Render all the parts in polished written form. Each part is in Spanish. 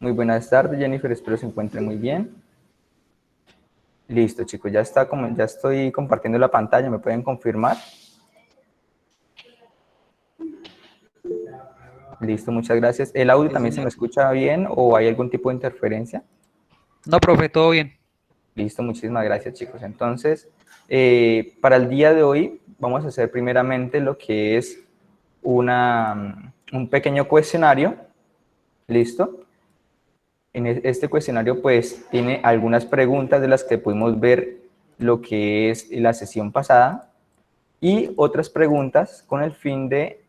Muy buenas tardes, Jennifer, espero se encuentre muy bien. Listo, chicos, ya estoy compartiendo la pantalla, ¿me pueden confirmar? Listo, muchas gracias. ¿El audio Sí, también se me señor. escucha bien o hay algún tipo de interferencia? No, profe, todo bien. Listo, muchísimas gracias, chicos. Entonces, para el día de hoy vamos a hacer primeramente lo que es un pequeño cuestionario. ¿Listo? En este cuestionario pues tiene algunas preguntas de las que pudimos ver lo que es la sesión pasada y otras preguntas con el fin de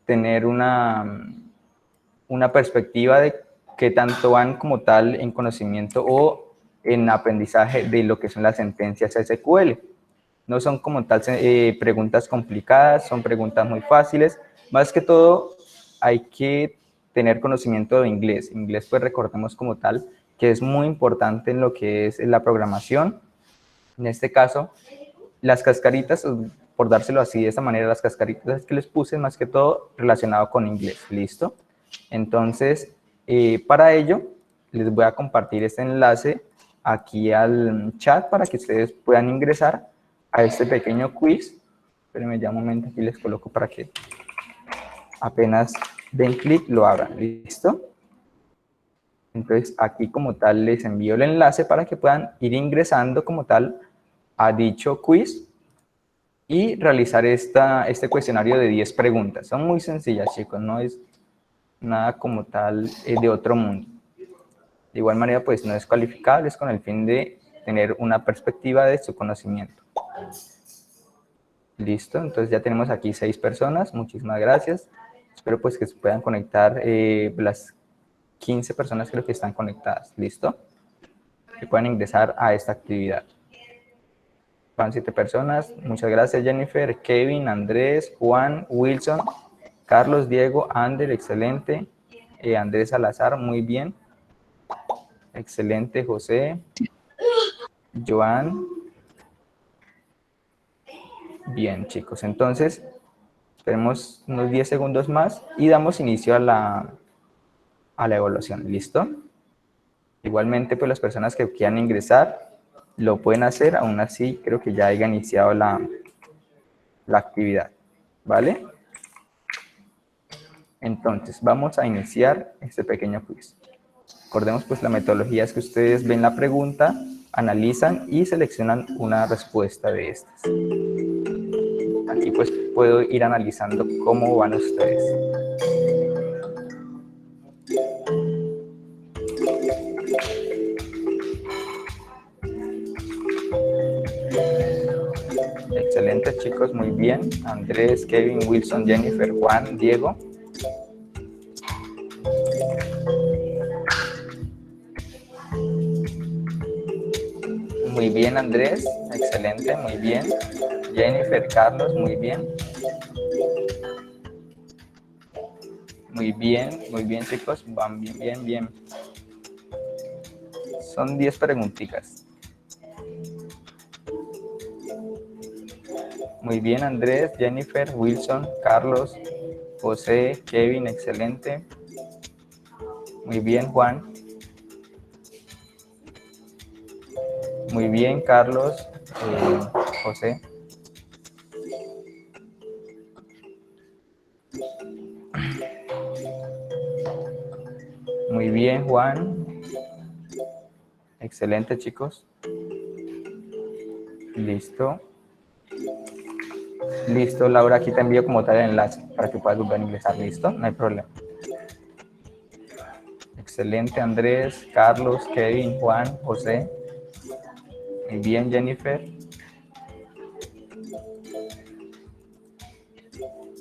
tener una perspectiva de qué tanto van como tal en conocimiento o en aprendizaje de lo que son las sentencias SQL. No son como tal preguntas complicadas, son preguntas muy fáciles. Más que todo hay que tener conocimiento de inglés. Inglés pues recordemos como tal que es muy importante en lo que es la programación. En este caso, las cascaritas, por dárselo así de esta manera, las cascaritas que les puse más que todo relacionado con inglés. ¿Listo? Entonces, para ello, les voy a compartir este enlace aquí al chat para que ustedes puedan ingresar a este pequeño quiz. Espérenme ya un momento, aquí les coloco para que apenas den clic lo abran. ¿Listo? Entonces, aquí como tal les envío el enlace para que puedan ir ingresando como tal a dicho quiz y realizar este cuestionario de 10 preguntas. Son muy sencillas, chicos, no es nada como tal de otro mundo. De igual manera, pues no es calificable, es con el fin de tener una perspectiva de su conocimiento. Listo, entonces ya tenemos aquí 6 personas, muchísimas gracias. Espero pues que se puedan conectar las 15 personas creo que están conectadas, ¿listo? Que puedan ingresar a esta actividad. Van 7 personas, muchas gracias Jennifer, Kevin, Andrés, Juan, Wilson, Carlos, Diego, Ander, excelente. Andrés Salazar, muy bien. Excelente, José. Joan. Bien, chicos. Entonces, esperemos unos 10 segundos más y damos inicio a la evaluación. ¿Listo? Igualmente, pues las personas que quieran ingresar lo pueden hacer. Aún así, creo que ya haya iniciado la actividad. ¿Vale? Entonces, vamos a iniciar este pequeño quiz. Recordemos pues la metodología es que ustedes ven la pregunta, analizan y seleccionan una respuesta de estas. Aquí pues puedo ir analizando cómo van ustedes. Excelente chicos, muy bien. Andrés, Kevin, Wilson, Jennifer, Juan, Diego. Muy bien Andrés, excelente, muy bien. Jennifer, Carlos, muy bien. Muy bien chicos, van bien, bien, bien. Son 10 preguntitas. Muy bien Andrés, Jennifer, Wilson, Carlos, José, Kevin, excelente. Muy bien Juan. Muy bien Carlos, José. Muy bien Juan. Excelente chicos. Listo. Listo, Laura, aquí te envío como tal el enlace para que puedas volver a ingresar. Listo, no hay problema. Excelente, Andrés, Carlos, Kevin, Juan, José. Muy bien, Jennifer.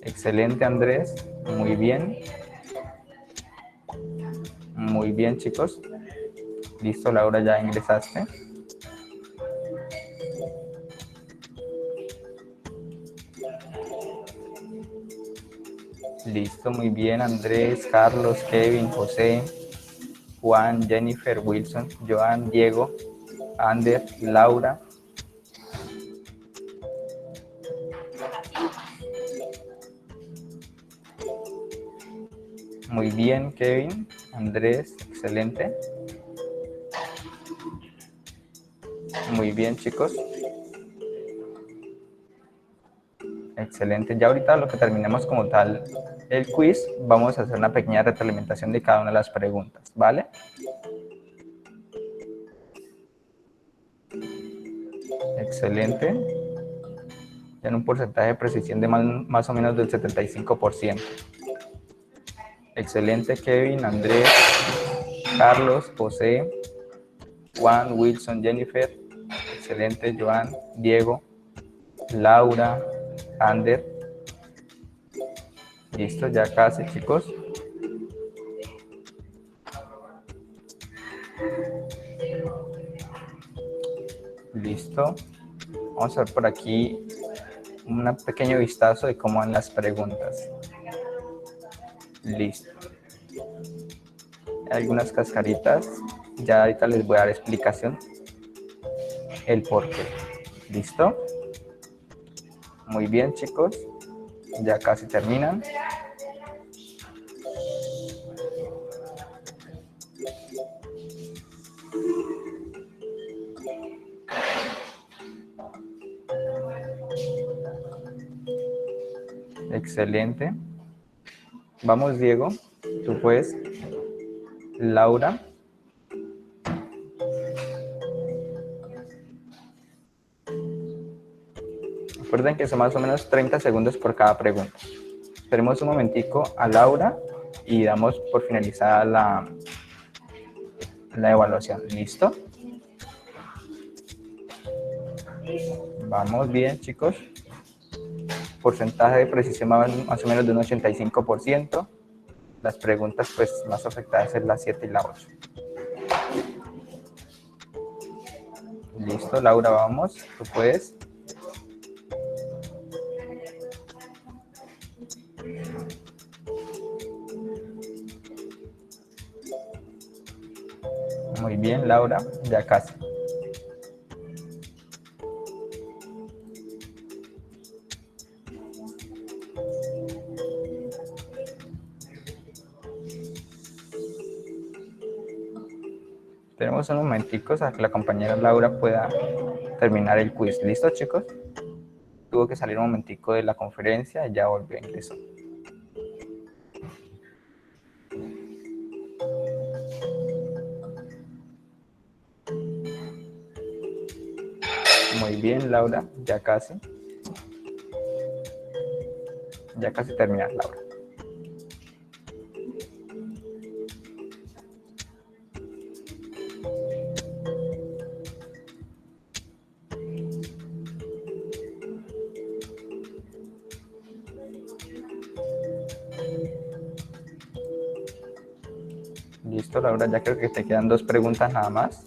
Excelente, Andrés. Muy bien. Muy bien, chicos. Listo, Laura, ya ingresaste. Listo, muy bien, Andrés, Carlos, Kevin, José, Juan, Jennifer, Wilson, Joan, Diego, Ander, Laura. Muy bien, Kevin. Andrés, excelente. Muy bien, chicos. Excelente. Ya ahorita lo que terminemos como tal el quiz, vamos a hacer una pequeña retroalimentación de cada una de las preguntas, ¿vale? Excelente. Tiene un porcentaje de precisión de más o menos del 75%. Excelente, Kevin, Andrés, Carlos, José, Juan, Wilson, Jennifer. Excelente, Joan, Diego, Laura, Ander. Listo, ya casi, chicos. Listo. Vamos a ver por aquí un pequeño vistazo de cómo van las preguntas. Listo. Algunas cascaritas. Ya ahorita les voy a dar explicación. El por qué. ¿Listo? Muy bien, chicos. Ya casi terminan. Excelente. Vamos, Diego. Tú puedes. Laura. Recuerden que son más o menos 30 segundos por cada pregunta. Esperemos un momentico a Laura y damos por finalizada la evaluación. ¿Listo? Vamos bien, chicos. Porcentaje de precisión más o menos de un 85%. Las preguntas pues más afectadas es la 7 y la 8. Listo, Laura, vamos. Tú puedes. Muy bien, Laura, ya casi. Tenemos unos momenticos a que la compañera Laura pueda terminar el quiz. ¿Listo, chicos? Tuvo que salir un momentico de la conferencia y ya volvió a ingresar. Muy bien, Laura, ya casi. Ya casi terminas, Laura. Listo, Laura, ya creo que te quedan 2 preguntas nada más.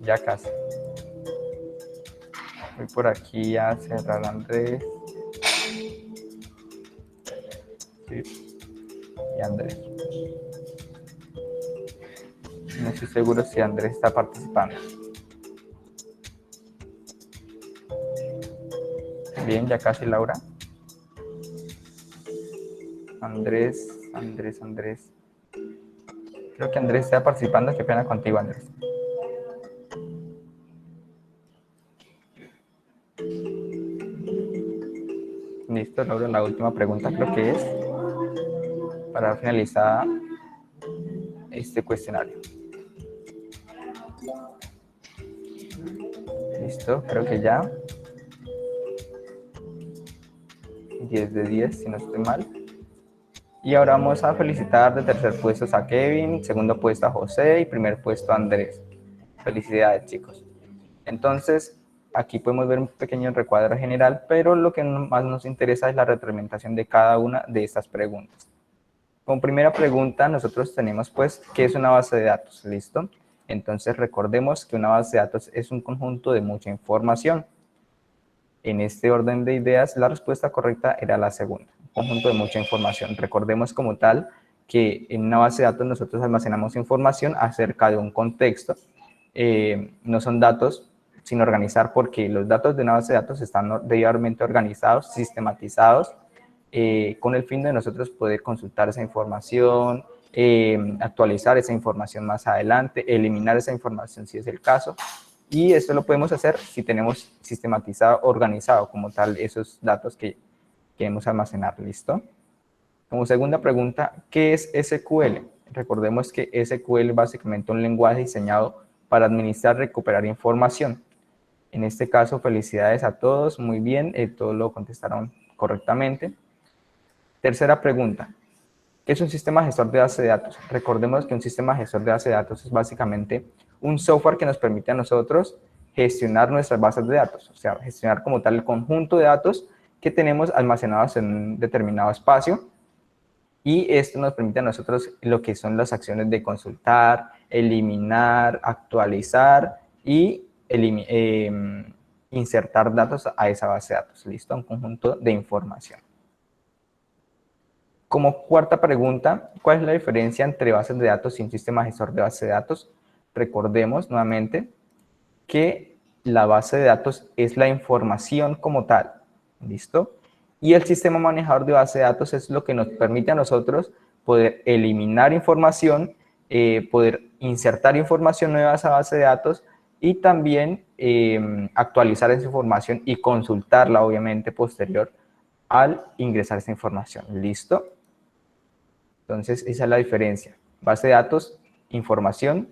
Ya casi. Voy por aquí a cerrar a Andrés. Sí. Y Andrés. No estoy seguro si Andrés está participando. Bien, ya casi, Laura. Andrés. Creo que Andrés está participando. Qué pena contigo, Andrés. Listo, Laura, la última pregunta creo que es para finalizar este cuestionario. Listo, creo que ya. 10 de 10, si no estoy mal. Y ahora vamos a felicitar de tercer puesto a Kevin, segundo puesto a José y primer puesto a Andrés. Felicidades, chicos. Entonces, aquí podemos ver un pequeño recuadro general, pero lo que más nos interesa es la retroalimentación de cada una de estas preguntas. Como primera pregunta, nosotros tenemos, pues, ¿qué es una base de datos? ¿Listo? Entonces, recordemos que una base de datos es un conjunto de mucha información. En este orden de ideas, la respuesta correcta era la segunda, un conjunto de mucha información. Recordemos como tal que en una base de datos nosotros almacenamos información acerca de un contexto. No son datos sin organizar, porque los datos de una base de datos están debidamente organizados, sistematizados, con el fin de nosotros poder consultar esa información, actualizar esa información más adelante, eliminar esa información si es el caso. Y esto lo podemos hacer si tenemos sistematizado, organizado como tal esos datos que queremos almacenar. ¿Listo? Como segunda pregunta, ¿qué es SQL? Recordemos que SQL es básicamente un lenguaje diseñado para administrar y recuperar información. En este caso, felicidades a todos, muy bien, todos lo contestaron correctamente. Tercera pregunta, ¿qué es un sistema gestor de base de datos? Recordemos que un sistema gestor de base de datos es básicamente un software que nos permite a nosotros gestionar nuestras bases de datos, o sea, gestionar como tal el conjunto de datos que tenemos almacenados en un determinado espacio, y esto nos permite a nosotros lo que son las acciones de consultar, eliminar, actualizar y insertar datos a esa base de datos. ¿Listo? Un conjunto de información. Como cuarta pregunta, ¿cuál es la diferencia entre bases de datos y un sistema gestor de base de datos? Recordemos nuevamente que la base de datos es la información como tal. ¿Listo? Y el sistema manejador de base de datos es lo que nos permite a nosotros poder eliminar información, poder insertar información nueva a esa base de datos y también actualizar esa información y consultarla, obviamente, posterior al ingresar esa información. ¿Listo? Entonces, esa es la diferencia. Base de datos, información,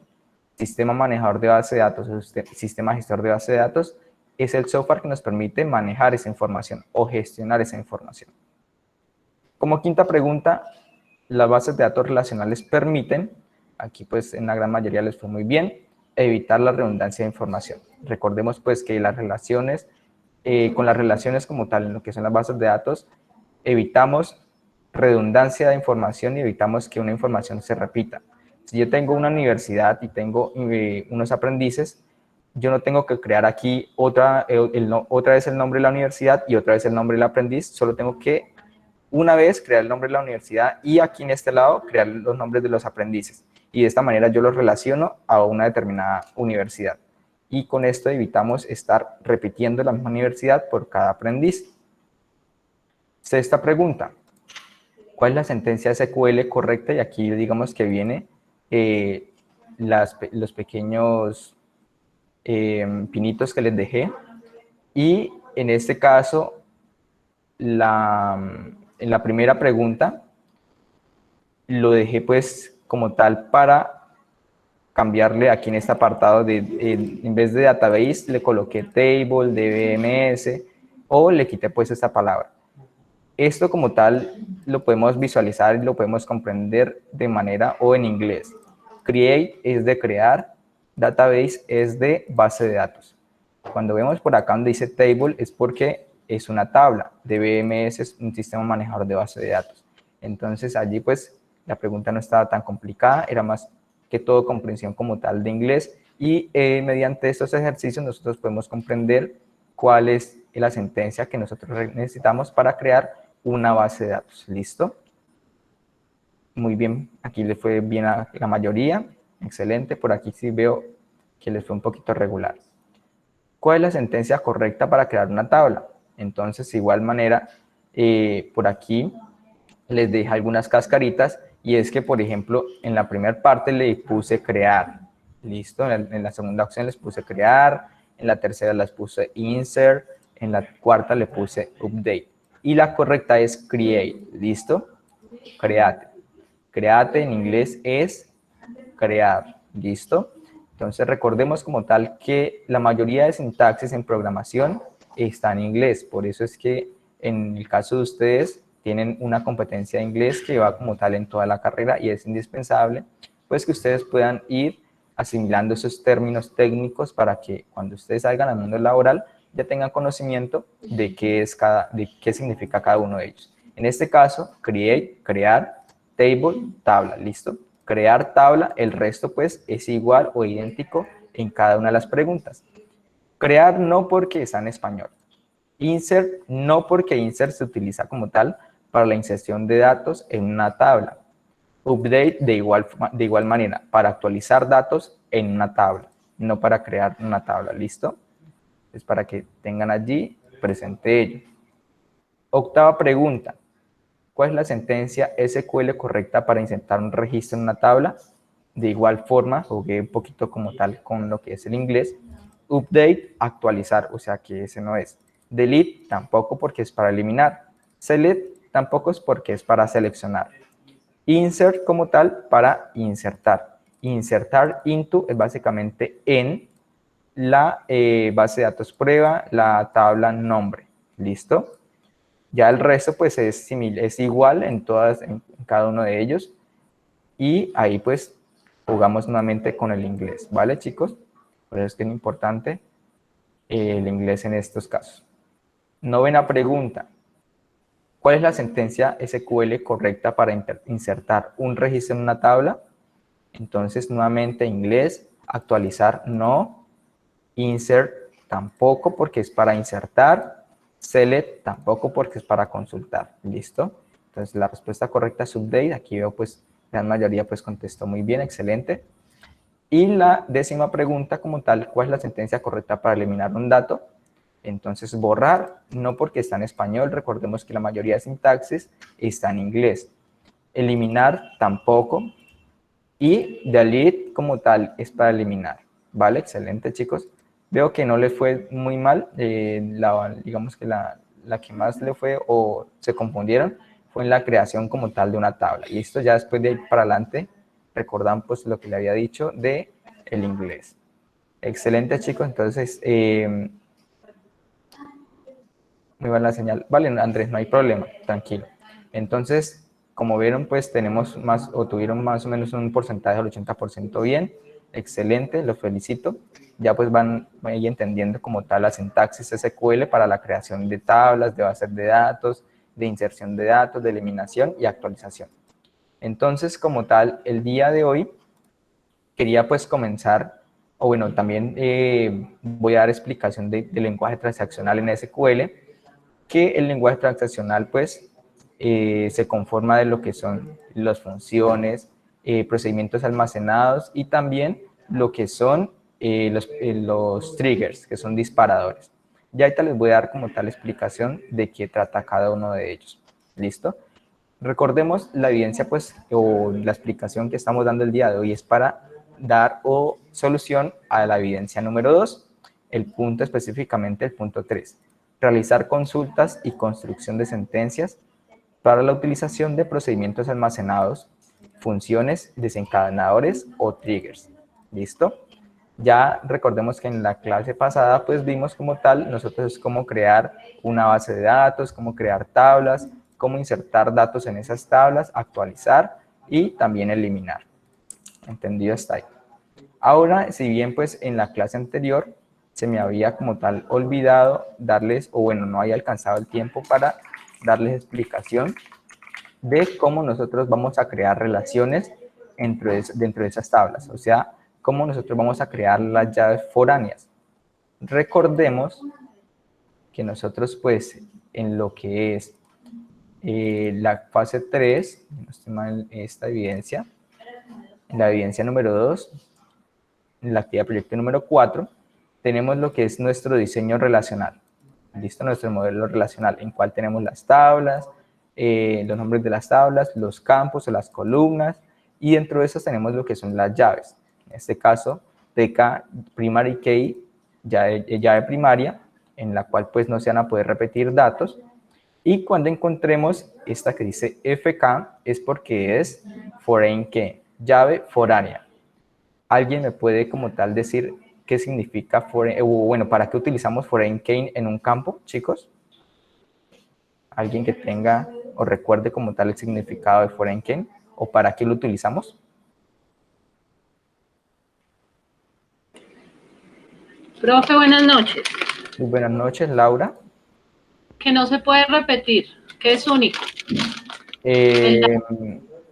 sistema manejador de base de datos, sistema gestor de base de datos, es el software que nos permite manejar esa información o gestionar esa información. Como quinta pregunta, las bases de datos relacionales permiten, aquí pues en la gran mayoría les fue muy bien, evitar la redundancia de información. Recordemos pues que las relaciones, con las relaciones como tal, en lo que son las bases de datos, evitamos redundancia de información y evitamos que una información se repita. Si yo tengo una universidad y tengo unos aprendices, yo no tengo que crear aquí otra vez el nombre de la universidad y otra vez el nombre del aprendiz, solo tengo que una vez crear el nombre de la universidad y aquí en este lado crear los nombres de los aprendices. Y de esta manera yo los relaciono a una determinada universidad. Y con esto evitamos estar repitiendo la misma universidad por cada aprendiz. Sexta pregunta, ¿cuál es la sentencia SQL correcta? Y aquí digamos que viene los pequeños pinitos que les dejé. Y en este caso, en la primera pregunta, lo dejé pues como tal para cambiarle aquí en este apartado en vez de database, le coloqué table, DBMS, o le quité pues esta palabra. Esto como tal lo podemos visualizar y lo podemos comprender de manera o en inglés. Create es de crear, database es de base de datos. Cuando vemos por acá donde dice table es porque es una tabla, DBMS es un sistema manejador de base de datos. Entonces allí pues la pregunta no estaba tan complicada, era más que todo comprensión como tal de inglés y mediante estos ejercicios nosotros podemos comprender cuál es la sentencia que nosotros necesitamos para crear una base de datos. ¿Listo? Muy bien, aquí le fue bien a la mayoría, excelente, por aquí sí veo que les fue un poquito regular. ¿Cuál es la sentencia correcta para crear una tabla? Entonces, de igual manera, por aquí les dejo algunas cascaritas y es que, por ejemplo, en la primera parte le puse crear, ¿listo? En la segunda opción les puse crear, en la tercera les puse insert, en la cuarta le puse update. Y la correcta es create, ¿listo? Create. Create en inglés es crear, ¿listo? Entonces recordemos como tal que la mayoría de sintaxis en programación está en inglés, por eso es que en el caso de ustedes tienen una competencia de inglés que va como tal en toda la carrera y es indispensable pues que ustedes puedan ir asimilando esos términos técnicos para que cuando ustedes salgan al mundo laboral ya tengan conocimiento de qué significa cada uno de ellos. En este caso, create, crear, table, tabla, ¿listo? Crear tabla, el resto pues es igual o idéntico en cada una de las preguntas. Crear no porque está en español. Insert no porque insert se utiliza como tal para la inserción de datos en una tabla. Update de igual manera, para actualizar datos en una tabla, no para crear una tabla, ¿listo? Es para que tengan allí presente ello. Octava pregunta. ¿Cuál es la sentencia SQL correcta para insertar un registro en una tabla? De igual forma, jugué un poquito como tal con lo que es el inglés. Update, actualizar, o sea que ese no es. Delete, tampoco porque es para eliminar. Select, tampoco es porque es para seleccionar. Insert como tal para insertar. Insertar into es básicamente en la base de datos prueba, la tabla nombre. ¿Listo? Ya el resto pues es igual en cada uno de ellos. Y ahí pues jugamos nuevamente con el inglés, ¿vale, chicos? Por eso es que es importante el inglés en estos casos. Novena pregunta. ¿Cuál es la sentencia SQL correcta para insertar un registro en una tabla? Entonces, nuevamente inglés, actualizar no, insert tampoco porque es para insertar, select tampoco porque es para consultar, ¿listo? Entonces, la respuesta correcta es update. Aquí veo pues la mayoría pues contestó muy bien, excelente. Y la décima pregunta como tal, ¿cuál es la sentencia correcta para eliminar un dato? Entonces, borrar, no porque está en español, recordemos que la mayoría de sintaxis está en inglés. Eliminar, tampoco. Y delete, como tal, es para eliminar. ¿Vale? Excelente, chicos. Veo que no le fue muy mal. Digamos que la que más le fue o se confundieron fue en la creación como tal de una tabla. Y esto ya después de ir para adelante, recordan pues lo que le había dicho de el inglés. Excelente, chicos. Entonces, muy buena la señal. Vale, Andrés, no hay problema, tranquilo. Entonces, como vieron, pues tenemos más, o tuvieron más o menos un porcentaje del 80% bien. Excelente, los felicito. Ya pues van ahí entendiendo como tal la sintaxis SQL para la creación de tablas, de bases de datos, de inserción de datos, de eliminación y actualización. Entonces, como tal, el día de hoy quería pues comenzar, o bueno, también voy a dar explicación de lenguaje transaccional en SQL, que el lenguaje transaccional pues se conforma de lo que son las funciones, procedimientos almacenados y también lo que son los triggers, que son disparadores. Ya ahorita les voy a dar como tal explicación de qué trata cada uno de ellos. ¿Listo? Recordemos la evidencia pues o la explicación que estamos dando el día de hoy es para dar solución a la evidencia número 2, el punto específicamente el punto 3. Realizar consultas y construcción de sentencias para la utilización de procedimientos almacenados, funciones, desencadenadores o triggers. ¿Listo? Ya recordemos que en la clase pasada pues vimos como tal, nosotros cómo crear una base de datos, cómo crear tablas, cómo insertar datos en esas tablas, actualizar y también eliminar. ¿Entendido hasta ahí? Ahora, si bien pues en la clase anterior se me había como tal olvidado darles, o bueno, no había alcanzado el tiempo para darles explicación de cómo nosotros vamos a crear relaciones dentro de esas tablas, o sea, cómo nosotros vamos a crear las llaves foráneas. Recordemos que nosotros pues en lo que es la fase 3, no estoy mal, esta evidencia, en la evidencia número 2, en la actividad de proyecto número 4, tenemos lo que es nuestro diseño relacional. ¿Listo? Nuestro modelo relacional, en cual tenemos las tablas, los nombres de las tablas, los campos o las columnas, y dentro de esas tenemos lo que son las llaves. En este caso, PK Primary Key, llave primaria, en la cual pues no se van a poder repetir datos. Y cuando encontremos esta que dice FK, es porque es Foreign Key, llave foránea. ¿Alguien me puede como tal decir qué significa foreign, bueno, para qué utilizamos foreign key en un campo, chicos? ¿Alguien que tenga o recuerde como tal el significado de foreign key o para qué lo utilizamos? Profe, buenas noches. Muy buenas noches, Laura. Que no se puede repetir, que es único.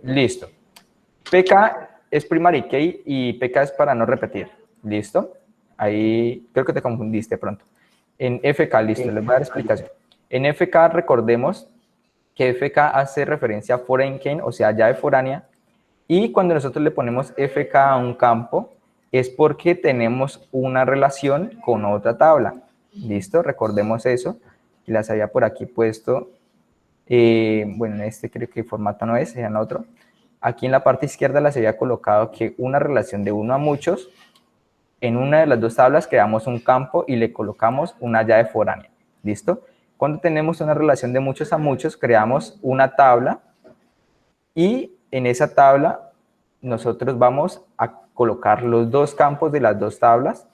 Listo. PK es primary key y PK es para no repetir. ¿Listo? Ahí creo que te confundiste pronto. En FK, listo, les voy a dar explicación. En FK recordemos que FK hace referencia a foreign key, o sea, llave foránea, y cuando nosotros le ponemos FK a un campo es porque tenemos una relación con otra tabla. ¿Listo? Recordemos eso. Las había por aquí puesto bueno, en este creo que formato no es en otro. Aquí en la parte izquierda les había colocado que una relación de 1 a muchos, en una de las dos tablas creamos un campo y le colocamos una llave foránea, ¿listo? Cuando tenemos una relación de muchos a muchos, creamos una tabla y en esa tabla nosotros vamos a colocar los dos campos de las dos tablas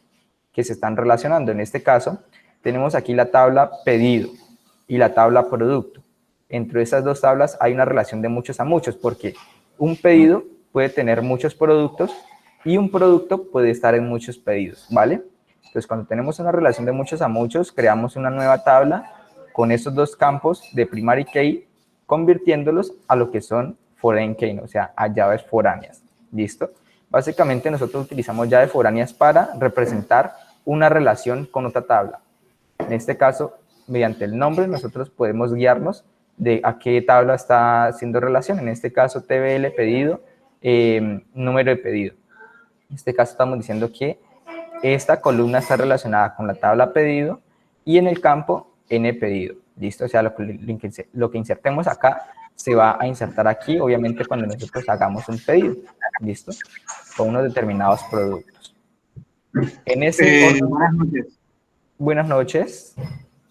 que se están relacionando. En este caso, tenemos aquí la tabla pedido y la tabla producto. Entre esas dos tablas hay una relación de muchos a muchos, porque un pedido puede tener muchos productos y un producto puede estar en muchos pedidos, ¿vale? Entonces, cuando tenemos una relación de muchos a muchos, creamos una nueva tabla con esos dos campos de primary key, convirtiéndolos a lo que son foreign key, o sea, a llaves foráneas, ¿listo? Básicamente nosotros utilizamos llaves foráneas para representar una relación con otra tabla. En este caso, mediante el nombre, nosotros podemos guiarnos de a qué tabla está haciendo relación. En este caso, TBL pedido, número de pedido. En este caso estamos diciendo que esta columna está relacionada con la tabla pedido y en el campo N pedido. ¿Listo? O sea, lo que insertemos acá se va a insertar aquí, obviamente, cuando nosotros hagamos un pedido. ¿Listo? Con unos determinados productos. En ese orden... Buenas noches. Buenas noches.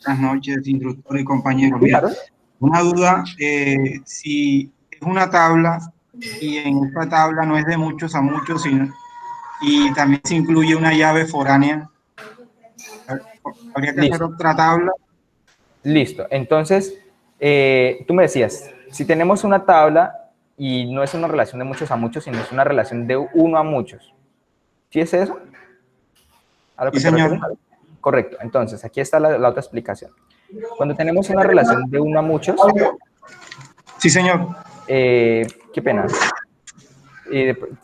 Buenas noches, instructor y compañero. Claro. Una duda, si es una tabla y en esta tabla no es de muchos a muchos, sino, y también se incluye una llave foránea, habría que hacer otra tabla. Listo. Entonces, tú me decías, si tenemos una tabla y no es una relación de muchos a muchos, sino es una relación de 1 a muchos. ¿Sí es eso? ¿A lo que Sí, te señor. refieres? Correcto. Entonces, aquí está la otra explicación. Cuando tenemos una relación de 1 a muchos... Sí, señor. Qué pena.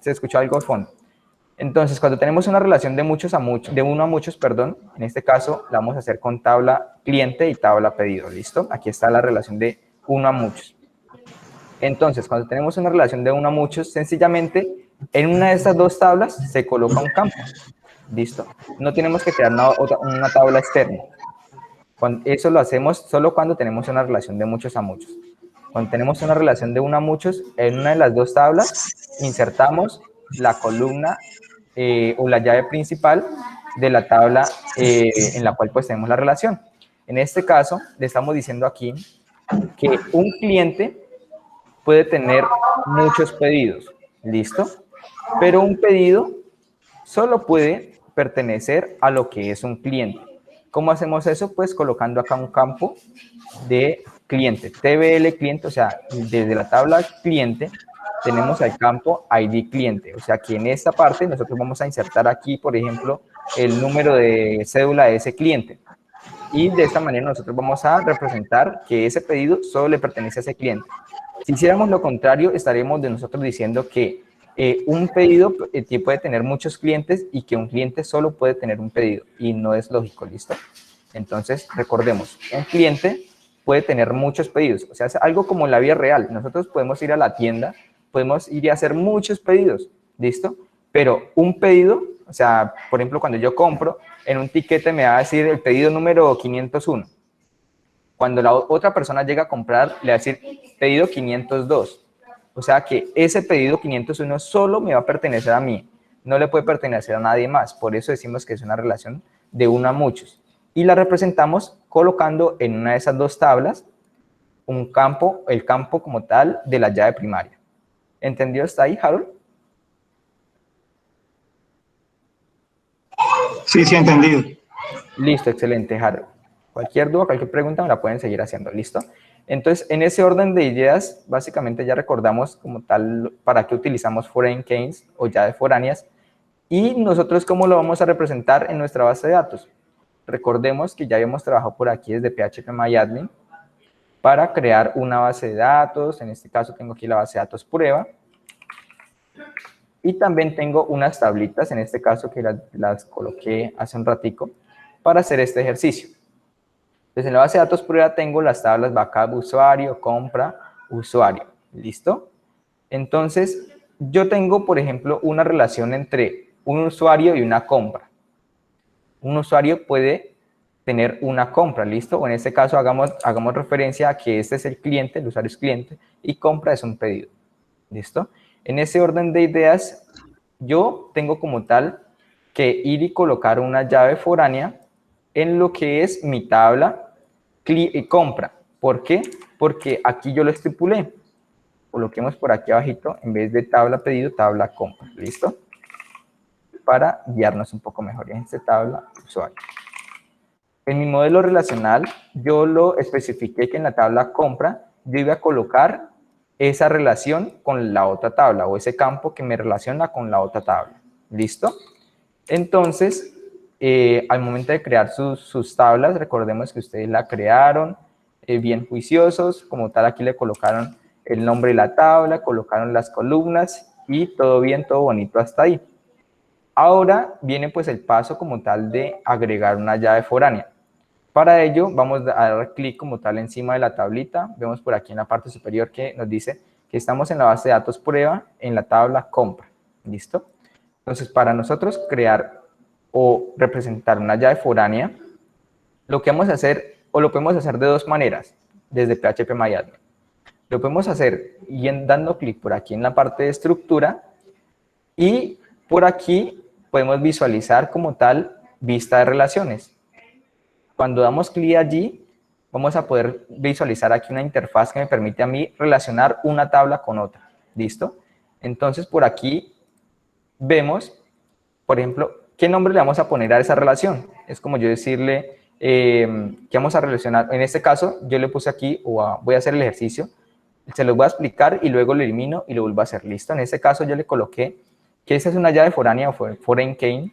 Se escuchó algo de fondo. Entonces, cuando tenemos una relación de muchos a muchos, de 1 a muchos, perdón, en este caso la vamos a hacer con tabla cliente y tabla pedido, ¿listo? Aquí está la relación de 1 a muchos. Entonces, cuando tenemos una relación de 1 a muchos, sencillamente en una de estas dos tablas se coloca un campo, ¿listo? No tenemos que crear una tabla externa. Eso lo hacemos solo cuando tenemos una relación de muchos a muchos. Cuando tenemos una relación de 1 a muchos, en una de las dos tablas insertamos la columna o la llave principal de la tabla en la cual pues tenemos la relación. En este caso, le estamos diciendo aquí que un cliente puede tener muchos pedidos, ¿listo? Pero un pedido solo puede pertenecer a lo que es un cliente. ¿Cómo hacemos eso? Pues colocando acá un campo de cliente, TBL cliente, o sea, desde la tabla cliente tenemos el campo ID cliente, o sea, que en esta parte nosotros vamos a insertar aquí, por ejemplo, el número de cédula de ese cliente. Y de esta manera nosotros vamos a representar que ese pedido solo le pertenece a ese cliente. Si hiciéramos lo contrario, estaríamos de nosotros diciendo que un pedido puede tener muchos clientes y que un cliente solo puede tener un pedido. Y no es lógico, ¿listo? Entonces, recordemos, un cliente puede tener muchos pedidos. O sea, es algo como en la vida real. Nosotros podemos ir a la tienda, podemos ir a hacer muchos pedidos, ¿listo? Pero un pedido, o sea, por ejemplo, cuando yo compro, en un tiquete me va a decir el pedido número 501. Cuando la otra persona llega a comprar, le va a decir pedido 502. O sea que ese pedido 501 solo me va a pertenecer a mí, no le puede pertenecer a nadie más. Por eso decimos que es una relación de 1 a muchos. Y la representamos colocando en una de esas dos tablas un campo, el campo como tal de la llave primaria. ¿Entendido hasta ahí, Harold? Sí, sí, entendido. Listo, excelente, Harold. Cualquier duda, cualquier pregunta me la pueden seguir haciendo, ¿listo? Entonces, en ese orden de ideas, básicamente ya recordamos como tal para qué utilizamos foreign keys o llaves foráneas y nosotros cómo lo vamos a representar en nuestra base de datos. Recordemos que ya habíamos trabajado por aquí desde PHPMyAdmin para crear una base de datos. En este caso tengo aquí la base de datos prueba. Y también tengo unas tablitas, en este caso que las coloqué hace un ratico, para hacer este ejercicio. Entonces en la base de datos prueba tengo las tablas backup usuario, compra, usuario. ¿Listo? Entonces yo tengo, por ejemplo, una relación entre un usuario y una compra. Un usuario puede tener una compra, ¿listo? O en este caso hagamos referencia a que este es el cliente, el usuario es cliente, y compra es un pedido, ¿listo? En ese orden de ideas, yo tengo como tal que ir y colocar una llave foránea en lo que es mi tabla compra. ¿Por qué? Porque aquí yo lo estipulé. Coloquemos por aquí abajito, en vez de tabla pedido, tabla compra, ¿listo? Para guiarnos un poco mejor en esta tabla usuario. En mi modelo relacional, yo lo especifiqué que en la tabla compra, yo iba a colocar esa relación con la otra tabla, o ese campo que me relaciona con la otra tabla, ¿listo? Entonces, al momento de crear sus tablas, recordemos que ustedes la crearon bien juiciosos, como tal aquí le colocaron el nombre de la tabla, colocaron las columnas y todo bien, todo bonito hasta ahí. Ahora viene pues el paso como tal de agregar una llave foránea. Para ello vamos a dar clic como tal encima de la tablita, vemos por aquí en la parte superior que nos dice que estamos en la base de datos prueba en la tabla compra, ¿listo? Entonces para nosotros crear o representar una llave foránea, lo que vamos a hacer, o lo podemos hacer de dos maneras, desde PHP-MyAdmin. Lo podemos hacer dando clic por aquí en la parte de estructura y por aquí podemos visualizar como tal vista de relaciones. Cuando damos clic allí, vamos a poder visualizar aquí una interfaz que me permite a mí relacionar una tabla con otra. ¿Listo? Entonces por aquí vemos, por ejemplo, ¿qué nombre le vamos a poner a esa relación? Es como yo decirle que vamos a relacionar. En este caso, yo le puse aquí, voy a hacer el ejercicio, se los voy a explicar y luego lo elimino y lo vuelvo a hacer. ¿Listo? En este caso yo le coloqué que esa es una llave foránea o foreign key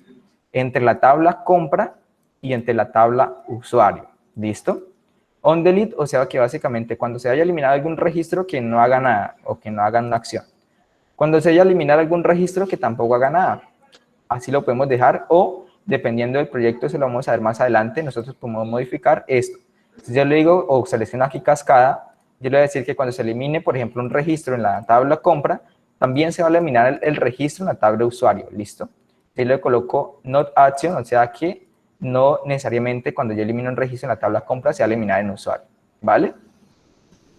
entre la tabla compra y entre la tabla usuario. ¿Listo? On delete, o sea que básicamente cuando se haya eliminado algún registro que no haga nada o que no haga una acción. Cuando se haya eliminado algún registro que tampoco haga nada. Así lo podemos dejar o dependiendo del proyecto, se lo vamos a ver más adelante, nosotros podemos modificar esto. Entonces yo le digo o selecciono aquí cascada, yo le voy a decir que cuando se elimine, por ejemplo, un registro en la tabla compra, también se va a eliminar el registro en la tabla usuario, ¿listo? Y le coloco not action, o sea que no necesariamente cuando yo elimino un registro en la tabla compra se va a eliminar en usuario, ¿vale?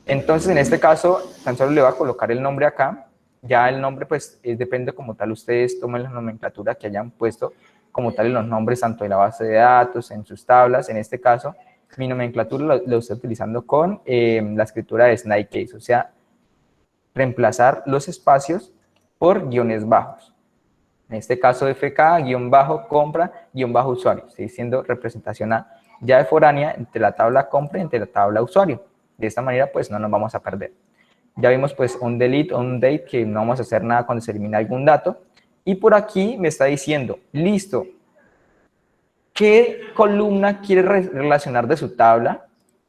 Entonces, en este caso, tan solo le voy a colocar el nombre acá. Ya el nombre, pues, depende como tal, ustedes tomen la nomenclatura que hayan puesto como tal en los nombres, tanto de la base de datos, en sus tablas. En este caso, mi nomenclatura lo estoy utilizando con la escritura de snake case, o sea, reemplazar los espacios por guiones bajos. En este caso, FK, guión bajo, compra, guión bajo, usuario. Estoy diciendo representación a llave foránea entre la tabla compra y entre la tabla usuario. De esta manera, pues, no nos vamos a perder. Ya vimos, pues, un delete, un date, que no vamos a hacer nada cuando se elimina algún dato. Y por aquí me está diciendo, listo, ¿qué columna quiere relacionar de su tabla?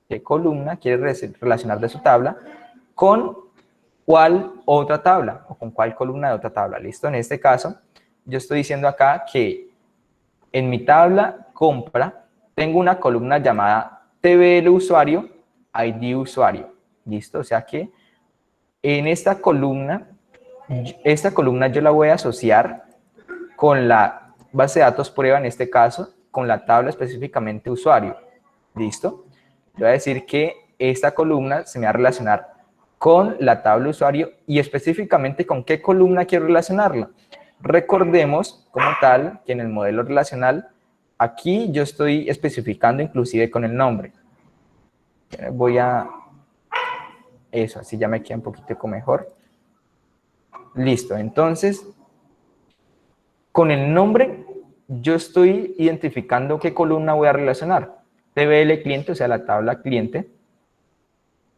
¿Qué columna quiere relacionar de su tabla con cuál otra tabla? ¿O con cuál columna de otra tabla? ¿Listo? En este caso, yo estoy diciendo acá que en mi tabla compra tengo una columna llamada TBL usuario, ID usuario. ¿Listo? O sea que en esta columna yo la voy a asociar con la base de datos prueba, en este caso, con la tabla específicamente usuario. ¿Listo? Yo voy a decir que esta columna se me va a relacionar con la tabla usuario y específicamente con qué columna quiero relacionarla. Recordemos como tal que en el modelo relacional aquí yo estoy especificando inclusive con el nombre. Voy a... Eso, así ya me queda un poquito mejor. Listo, entonces, con el nombre yo estoy identificando qué columna voy a relacionar. TBL cliente, o sea, la tabla cliente.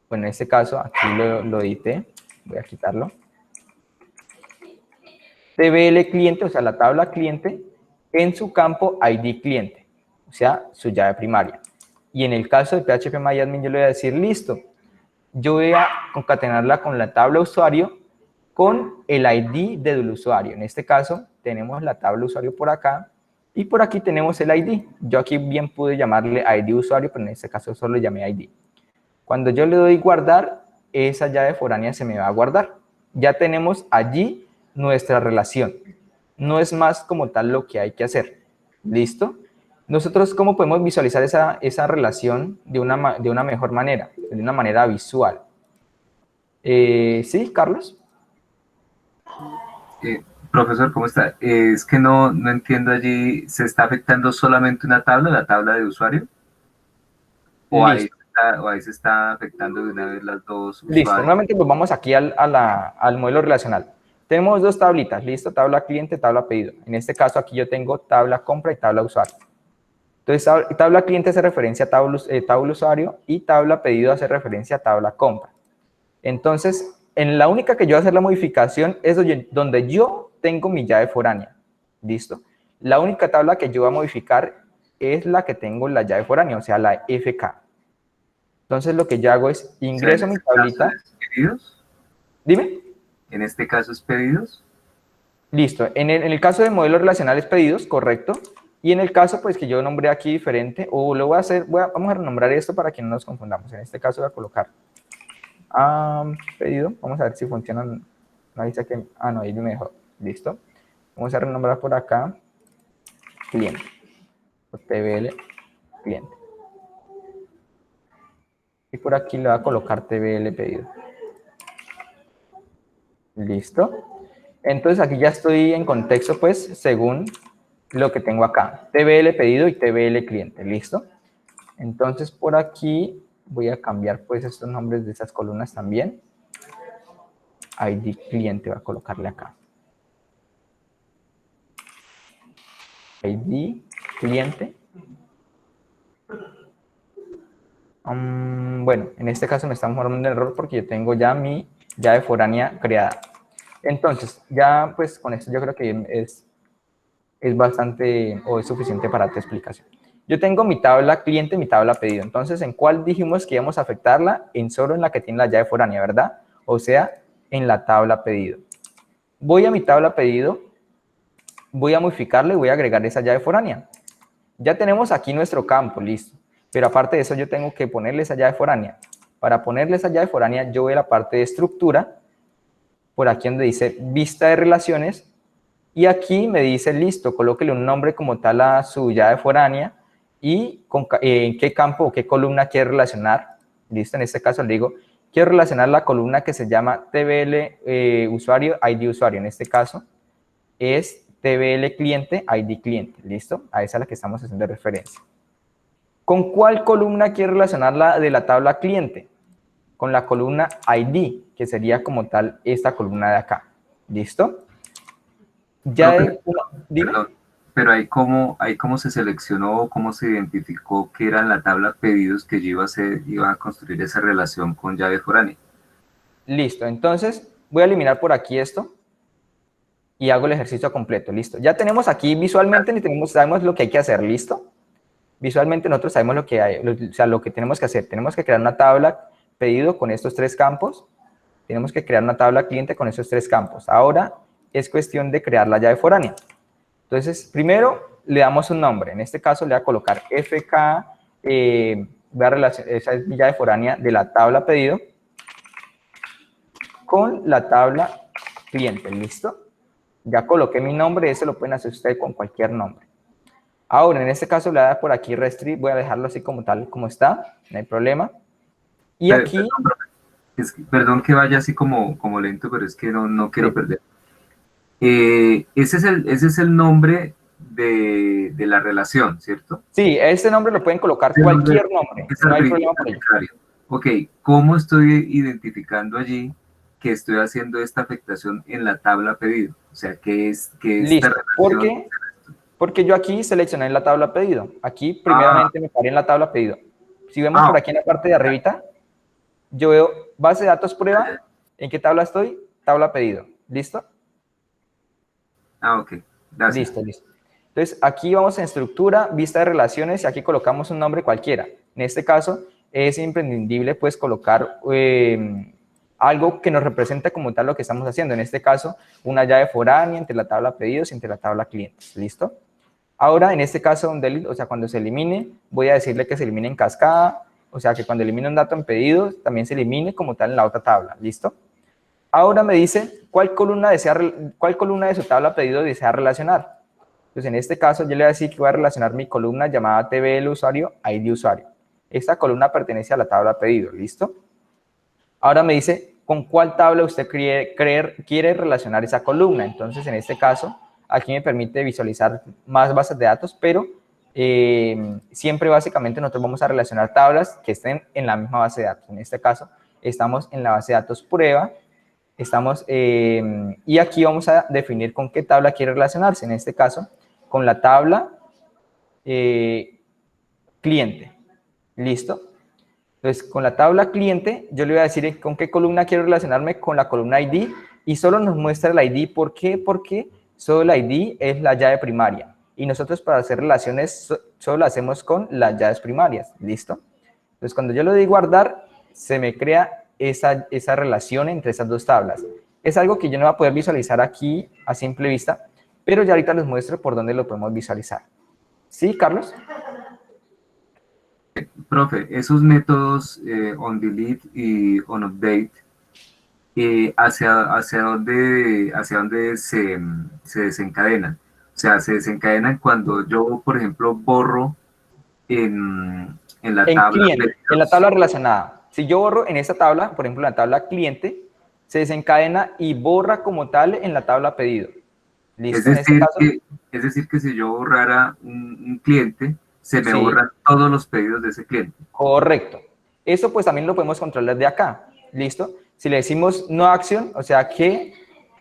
Bueno, en este caso, aquí lo edité. Voy a quitarlo. TBL cliente, o sea, la tabla cliente, en su campo ID cliente, o sea, su llave primaria. Y en el caso de PHP-MyAdmin yo le voy a decir, listo, yo voy a concatenarla con la tabla usuario con el ID del usuario. En este caso, tenemos la tabla usuario por acá y por aquí tenemos el ID. Yo aquí bien pude llamarle ID usuario, pero en este caso solo le llamé ID. Cuando yo le doy guardar, esa llave foránea se me va a guardar. Ya tenemos allí nuestra relación. No es más como tal lo que hay que hacer. ¿Listo? Nosotros, ¿cómo podemos visualizar esa relación de una mejor manera, de una manera visual? ¿Sí, Carlos? Profesor, ¿cómo está? Es que no entiendo allí, ¿se está afectando solamente una tabla, la tabla de usuario? Listo. O ahí se está afectando de una vez las dos Listo, usuarios? nuevamente pues vamos aquí al modelo relacional. Tenemos dos tablitas, listo, tabla cliente, tabla pedido. En este caso aquí yo tengo tabla compra y tabla usuario. Entonces tabla cliente hace referencia a tabla usuario y tabla pedido hace referencia a tabla compra. Entonces, en la única que yo voy a hacer la modificación es donde yo tengo mi llave foránea. ¿Listo? La única tabla que yo voy a modificar es la que tengo la llave foránea, o sea, la FK. Entonces, lo que yo hago es ingreso a mi tablita. ¿Pedidos? Dime. ¿En este caso es pedidos? Listo. En el caso de modelos relacionales pedidos, correcto. Y en el caso, pues, que yo nombré aquí diferente, o lo voy a hacer, vamos a renombrar esto para que no nos confundamos. En este caso voy a colocar pedido. Vamos a ver si funciona. No dice que, no, ahí me dejó. Listo. Vamos a renombrar por acá cliente. Por TBL cliente. Y por aquí le voy a colocar TBL pedido. Listo. Entonces aquí ya estoy en contexto, pues, según lo que tengo acá. TBL pedido y TBL cliente. Listo. Entonces por aquí voy a cambiar, pues, estos nombres de esas columnas también. ID cliente voy a colocarle acá. ID cliente. Bueno, en este caso me está formando un error porque yo tengo ya mi llave foránea creada. Entonces, ya pues con esto yo creo que es bastante o es suficiente para tu explicación. Yo tengo mi tabla cliente y mi tabla pedido. Entonces, ¿en cuál dijimos que íbamos a afectarla? Solo en la que tiene la llave foránea, ¿verdad? O sea, en la tabla pedido. Voy a mi tabla pedido, voy a modificarle y voy a agregar esa llave foránea. Ya tenemos aquí nuestro campo, listo. Pero aparte de eso, yo tengo que ponerle esa llave foránea. Para ponerle esa llave foránea, yo voy a la parte de estructura, por aquí donde dice vista de relaciones, y aquí me dice, listo, colóquele un nombre como tal a su llave foránea y en qué campo o qué columna quiere relacionar. Listo, en este caso le digo, quiero relacionar la columna que se llama TBL usuario, ID usuario. En este caso es TBL cliente, ID cliente. Listo, a esa es la que estamos haciendo referencia. ¿Con cuál columna quiero relacionarla de la tabla cliente? Con la columna ID, que sería como tal esta columna de acá. ¿Listo? Ya Perdón, pero ahí cómo se seleccionó, cómo se identificó que era en la tabla pedidos que yo iba a construir esa relación con llave foránea. Listo, entonces voy a eliminar por aquí esto y hago el ejercicio completo. Listo, ya tenemos aquí visualmente, sabemos lo que hay que hacer. ¿Listo? Visualmente nosotros sabemos lo que hay, o sea, lo que tenemos que hacer. Tenemos que crear una tabla pedido con estos tres campos. Tenemos que crear una tabla cliente con esos tres campos. Ahora es cuestión de crear la llave foránea. Entonces, primero le damos un nombre. En este caso le voy a colocar FK, voy a relacionar, esa es mi llave foránea de la tabla pedido con la tabla cliente. ¿Listo? Ya coloqué mi nombre, ese lo pueden hacer ustedes con cualquier nombre. Ahora, en este caso le voy a dar por aquí restrict, voy a dejarlo así como tal, como está, no hay problema. Y aquí... Perdón que vaya así como lento, pero es que no quiero perder. Ese es el nombre de la relación, ¿cierto? Sí, ese nombre lo pueden colocar cualquier nombre, no hay problema por ello. Ok, ¿cómo estoy identificando allí que estoy haciendo esta afectación en la tabla pedido? O sea, ¿qué es Listo, esta relación? porque yo aquí seleccioné la tabla pedido. Aquí primeramente me paré en la tabla pedido. Si vemos por aquí en la parte de arribita, yo veo base de datos prueba. ¿En qué tabla estoy? Tabla pedido. ¿Listo? Ok, gracias. Listo. Entonces, aquí vamos en estructura, vista de relaciones, y aquí colocamos un nombre cualquiera. En este caso, es imprescindible, pues, colocar algo que nos represente como tal lo que estamos haciendo. En este caso, una llave foránea entre la tabla pedidos y entre la tabla clientes. ¿Listo? Ahora, en este caso, un delete, o sea, cuando se elimine, voy a decirle que se elimine en cascada, o sea, que cuando elimine un dato en pedidos, también se elimine como tal en la otra tabla. ¿Listo? Ahora me dice cuál columna de su tabla pedido desea relacionar. Entonces, en este caso, yo le voy a decir que voy a relacionar mi columna llamada TV del usuario, ID usuario. Esta columna pertenece a la tabla pedido, ¿listo? Ahora me dice con cuál tabla usted quiere relacionar esa columna. Entonces, en este caso, aquí me permite visualizar más bases de datos, pero siempre básicamente nosotros vamos a relacionar tablas que estén en la misma base de datos. En este caso, estamos en la base de datos prueba, y aquí vamos a definir con qué tabla quiere relacionarse. En este caso, con la tabla cliente. ¿Listo? Entonces, con la tabla cliente, yo le voy a decir con qué columna quiero relacionarme, con la columna ID, y solo nos muestra el ID. ¿Por qué? Porque solo el ID es la llave primaria, y nosotros para hacer relaciones solo lo hacemos con las llaves primarias. ¿Listo? Entonces, cuando yo le doy guardar, se me crea esa relación entre esas dos tablas. Es algo que yo no voy a poder visualizar aquí a simple vista, pero ya ahorita les muestro por dónde lo podemos visualizar. ¿Sí, Carlos? Profe, esos métodos onDelete y onUpdate, ¿hacia dónde se desencadenan? O sea, se desencadenan cuando yo, por ejemplo, borro en la tabla. Cliente, en la tabla relacionada. Si yo borro en esa tabla, por ejemplo, en la tabla cliente, se desencadena y borra como tal en la tabla pedido. ¿Listo? Es decir, que si yo borrara un cliente, se me borran todos los pedidos de ese cliente. Correcto. Eso pues también lo podemos controlar de acá. ¿Listo? Si le decimos no action, o sea que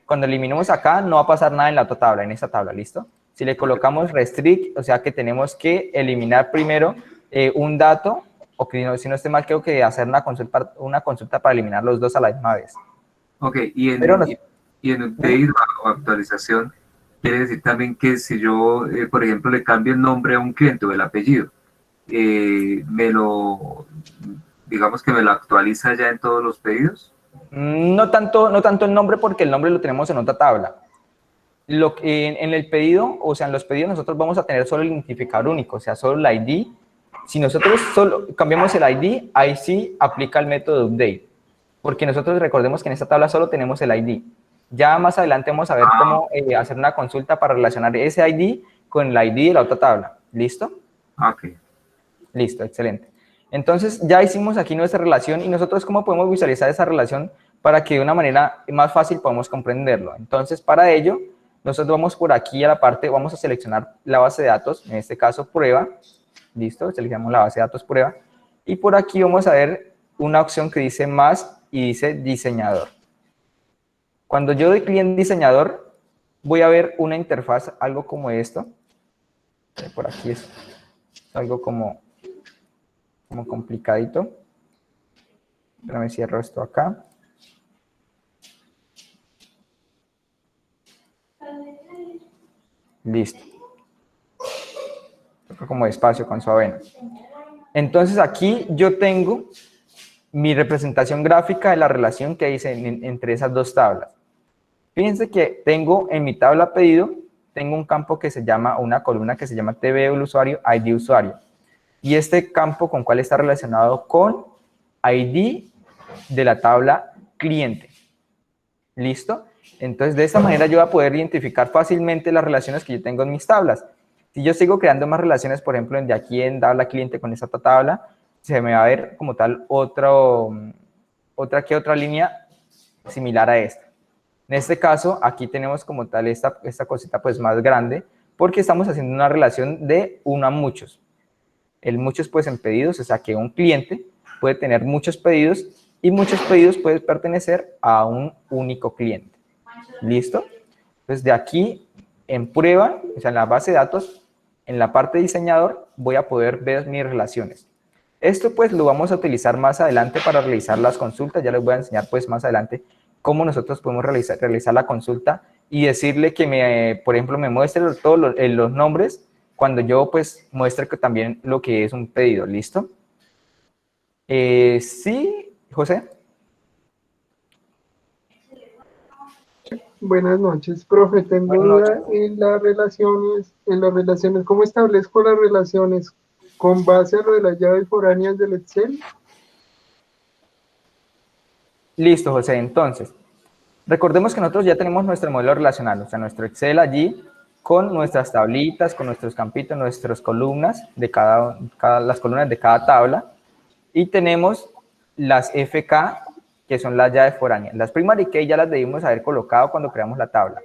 cuando eliminemos acá no va a pasar nada en la otra tabla, en esta tabla. ¿Listo? Si le colocamos restrict, o sea que tenemos que eliminar primero un dato, o que si no esté mal, creo que hacer una consulta para eliminar los dos a la misma vez. Ok, y en update o actualización, quiere decir también que si yo, por ejemplo, le cambio el nombre a un cliente o el apellido, digamos que me lo actualiza ya en todos los pedidos. No tanto el nombre, porque el nombre lo tenemos en otra tabla. En el pedido, o sea, en los pedidos nosotros vamos a tener solo el identificador único, o sea, solo el ID. Si nosotros solo cambiamos el ID, ahí sí aplica el método update, porque nosotros recordemos que en esta tabla solo tenemos el ID. Ya más adelante vamos a ver cómo hacer una consulta para relacionar ese ID con el ID de la otra tabla. ¿Listo? Ok. Listo, excelente. Entonces, ya hicimos aquí nuestra relación, y nosotros cómo podemos visualizar esa relación para que de una manera más fácil podamos comprenderlo. Entonces, para ello, nosotros vamos por aquí a la parte, vamos a seleccionar la base de datos, en este caso prueba. Listo, seleccionamos la base de datos prueba, y por aquí vamos a ver una opción que dice más y dice diseñador. Cuando yo doy clic en diseñador, voy a ver una interfaz, algo como esto. Por aquí es algo como complicadito. Pero me cierro esto acá. Listo. Toca como despacio con su avena. Entonces aquí yo tengo mi representación gráfica de la relación que hice entre esas dos tablas. Fíjense que tengo en mi tabla pedido, tengo un campo que se llama, una columna que se llama TV del usuario, ID usuario. Y este campo, ¿con cuál está relacionado? Con ID de la tabla cliente. ¿Listo? Entonces, de esta manera yo voy a poder identificar fácilmente las relaciones que yo tengo en mis tablas. Si yo sigo creando más relaciones, por ejemplo, de aquí en tabla cliente con esta otra tabla, se me va a ver como tal otra línea similar a esta. En este caso, aquí tenemos como tal esta cosita pues más grande, porque estamos haciendo una relación de uno a muchos. El muchos pues en pedidos, o sea que un cliente puede tener muchos pedidos, y muchos pedidos pueden pertenecer a un único cliente. ¿Listo? Entonces de aquí en prueba, o sea en la base de datos, en la parte de diseñador, voy a poder ver mis relaciones. Esto pues lo vamos a utilizar más adelante para realizar las consultas. Ya les voy a enseñar pues más adelante cómo nosotros podemos realizar la consulta y decirle que, por ejemplo, me muestre todos los nombres cuando yo pues muestre que también lo que es un pedido. ¿Listo? Sí, José. Buenas noches, profe. Tengo duda en las relaciones. ¿Cómo establezco las relaciones? ¿Con base a lo de las llaves foráneas del Excel? Listo, José. Entonces, recordemos que nosotros ya tenemos nuestro modelo relacional, o sea, nuestro Excel allí con nuestras tablitas, con nuestros campitos, nuestras columnas, las columnas de cada tabla, y tenemos las FK, que son las llaves foráneas. Las primary key ya las debimos haber colocado cuando creamos la tabla.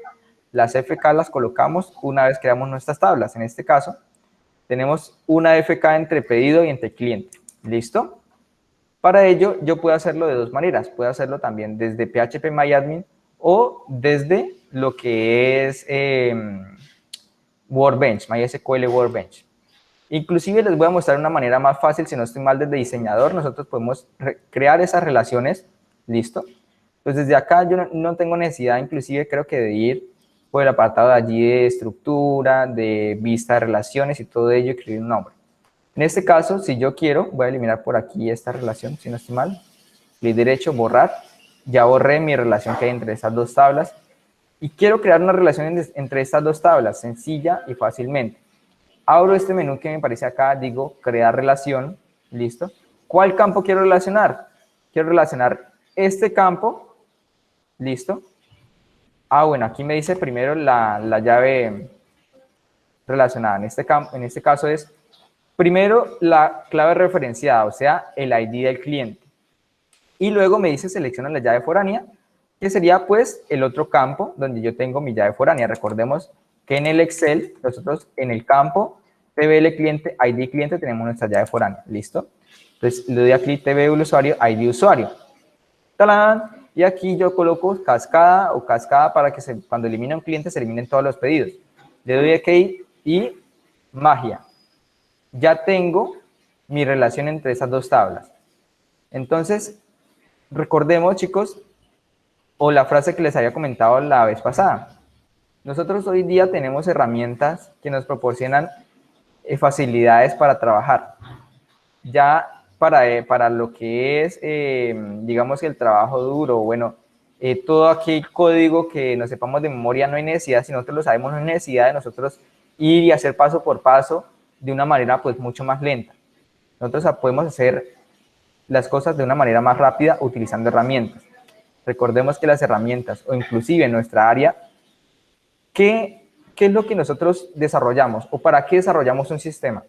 Las FK las colocamos una vez creamos nuestras tablas. En este caso, tenemos una FK entre pedido y entre cliente. ¿Listo? Para ello, yo puedo hacerlo de dos maneras. Puedo hacerlo también desde PHP-MyAdmin o desde lo que es Workbench, MySQL Workbench. Inclusive les voy a mostrar una manera más fácil, si no estoy mal, desde diseñador, nosotros podemos crear esas relaciones. ¿Listo? Pues desde acá yo no tengo necesidad, inclusive creo que de ir por el apartado de allí de estructura, de vista de relaciones y todo ello, escribir un nombre. En este caso, si yo quiero, voy a eliminar por aquí esta relación, si no estoy mal. Clic derecho, borrar. Ya borré mi relación que hay entre estas dos tablas. Y quiero crear una relación entre estas dos tablas, sencilla y fácilmente. Abro este menú que me aparece acá, digo, crear relación. ¿Listo? ¿Cuál campo quiero relacionar? Quiero relacionar este campo. ¿Listo? Bueno, aquí me dice primero la llave relacionada. En este caso es primero la clave referenciada, o sea, el ID del cliente. Y luego me dice selecciona la llave foránea, que sería pues el otro campo donde yo tengo mi llave foránea. Recordemos que en el Excel, nosotros en el campo TBL cliente, ID cliente, tenemos nuestra llave foránea. ¿Listo? Entonces le doy a clic TBL usuario, ID usuario. ¡Talán! Y aquí yo coloco cascada o cascada para que cuando elimine un cliente se eliminen todos los pedidos. Le doy OK y magia. Ya tengo mi relación entre esas dos tablas. Entonces, recordemos, chicos, o la frase que les había comentado la vez pasada. Nosotros hoy día tenemos herramientas que nos proporcionan facilidades para trabajar. Ya para lo que es, digamos que el trabajo duro, bueno, todo aquel código que nos sepamos de memoria no hay necesidad, si nosotros lo sabemos no hay necesidad de nosotros ir y hacer paso por paso de una manera pues mucho más lenta. Nosotros podemos hacer las cosas de una manera más rápida utilizando herramientas. Recordemos que las herramientas, o inclusive en nuestra área, ¿qué es lo que nosotros desarrollamos? ¿O para qué desarrollamos un sistema?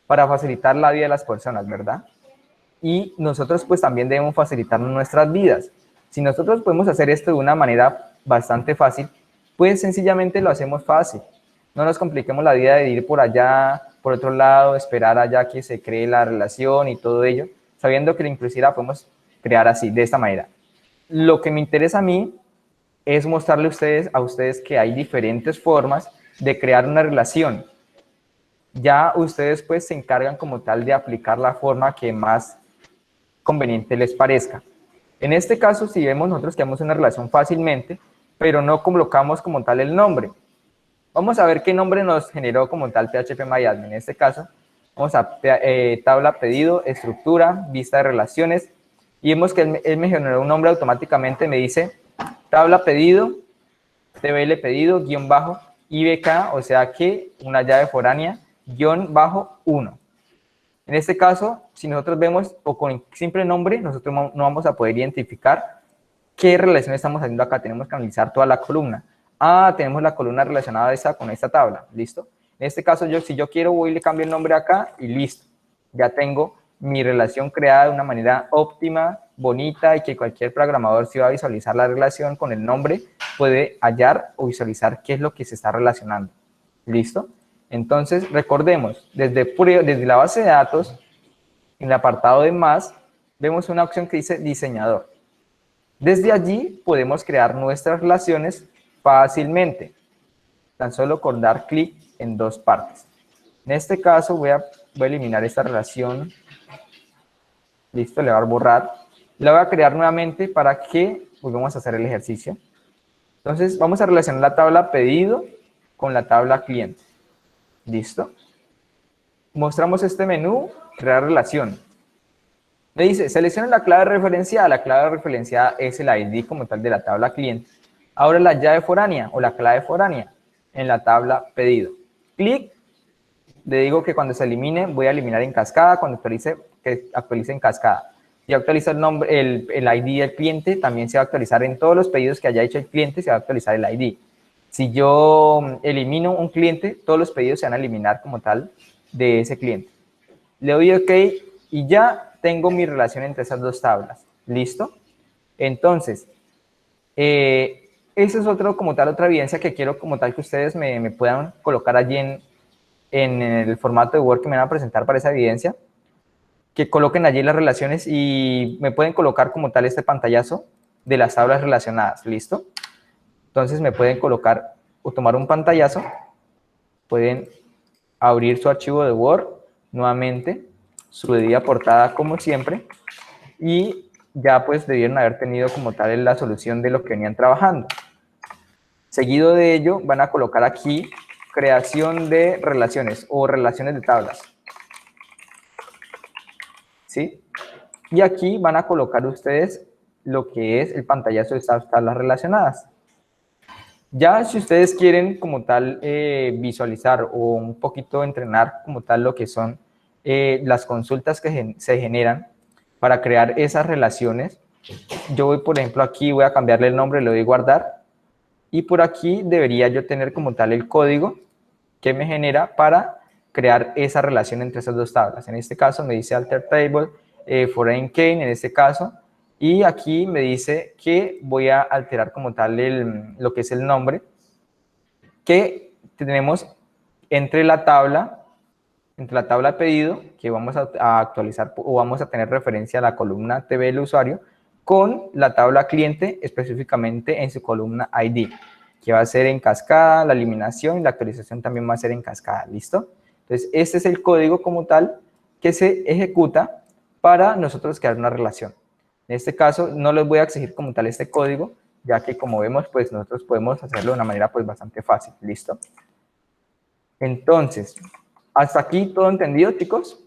Para facilitar la vida de las personas, ¿verdad? Y nosotros pues también debemos facilitar nuestras vidas. Si nosotros podemos hacer esto de una manera bastante fácil, pues sencillamente lo hacemos fácil. No nos compliquemos la vida de ir por allá, por otro lado, esperar allá que se cree la relación y todo ello, sabiendo que inclusive la podemos crear así, de esta manera. Lo que me interesa a mí es mostrarle a ustedes que hay diferentes formas de crear una relación. Ya ustedes pues se encargan como tal de aplicar la forma que más conveniente les parezca. En este caso, si vemos, nosotros creamos una relación fácilmente, pero no colocamos como tal el nombre. Vamos a ver qué nombre nos generó como tal PHP-MyAdmin. En este caso, vamos a tabla pedido, estructura, vista de relaciones, y vemos que él me generó un nombre automáticamente, me dice tabla pedido, TBL pedido, guión bajo, IBK, o sea que una llave foránea, guión bajo 1. En este caso, si nosotros vemos o con simple nombre, nosotros no vamos a poder identificar qué relación estamos haciendo acá. Tenemos que analizar toda la columna. Tenemos la columna relacionada con esta tabla. ¿Listo? En este caso, si yo quiero, voy y le cambio el nombre acá y listo. Ya tengo mi relación creada de una manera óptima, bonita y que cualquier programador, si va a visualizar la relación con el nombre, puede hallar o visualizar qué es lo que se está relacionando. ¿Listo? Entonces, recordemos, desde la base de datos, en el apartado de más, vemos una opción que dice diseñador. Desde allí podemos crear nuestras relaciones fácilmente, tan solo con dar clic en dos partes. En este caso voy a eliminar esta relación. Listo, le voy a dar borrar. La voy a crear nuevamente para que volvamos a hacer el ejercicio. Entonces, vamos a relacionar la tabla pedido con la tabla cliente. ¿Listo? Mostramos este menú, crear relación. Me dice, selecciona la clave referenciada. La clave referenciada es el ID como tal de la tabla cliente. Ahora la llave foránea o la clave foránea en la tabla pedido. Clic, le digo que cuando se elimine, voy a eliminar en cascada. Cuando actualice, que actualice en cascada. Si actualiza el nombre, el ID del cliente, también se va a actualizar en todos los pedidos que haya hecho el cliente, se va a actualizar el ID. Si yo elimino un cliente, todos los pedidos se van a eliminar como tal de ese cliente. Le doy OK y ya tengo mi relación entre esas dos tablas. ¿Listo? Entonces, esa es otra evidencia que quiero como tal que ustedes me puedan colocar allí en el formato de Word que me van a presentar para esa evidencia, que coloquen allí las relaciones y me pueden colocar como tal este pantallazo de las tablas relacionadas. ¿Listo? Entonces me pueden colocar o tomar un pantallazo, pueden abrir su archivo de Word nuevamente, su debida portada como siempre, y ya pues debieron haber tenido como tal la solución de lo que venían trabajando. Seguido de ello van a colocar aquí creación de relaciones o relaciones de tablas. ¿Sí? Y aquí van a colocar ustedes lo que es el pantallazo de estas tablas relacionadas. Ya si ustedes quieren como tal visualizar o un poquito entrenar como tal lo que son las consultas que se generan para crear esas relaciones, yo voy por ejemplo aquí, voy a cambiarle el nombre, le doy guardar y por aquí debería yo tener como tal el código que me genera para crear esa relación entre esas dos tablas. En este caso me dice alter table, foreign key en este caso, y aquí me dice que voy a alterar como tal lo que es el nombre que tenemos entre la tabla pedido, que vamos a actualizar o vamos a tener referencia a la columna TV del usuario, con la tabla cliente específicamente en su columna ID, que va a ser en cascada, la eliminación y la actualización también va a ser en cascada, ¿listo? Entonces, este es el código como tal que se ejecuta para nosotros crear una relación. En este caso, no les voy a exigir como tal este código, ya que como vemos, pues nosotros podemos hacerlo de una manera pues bastante fácil, ¿listo? Entonces, ¿hasta aquí todo entendido, chicos?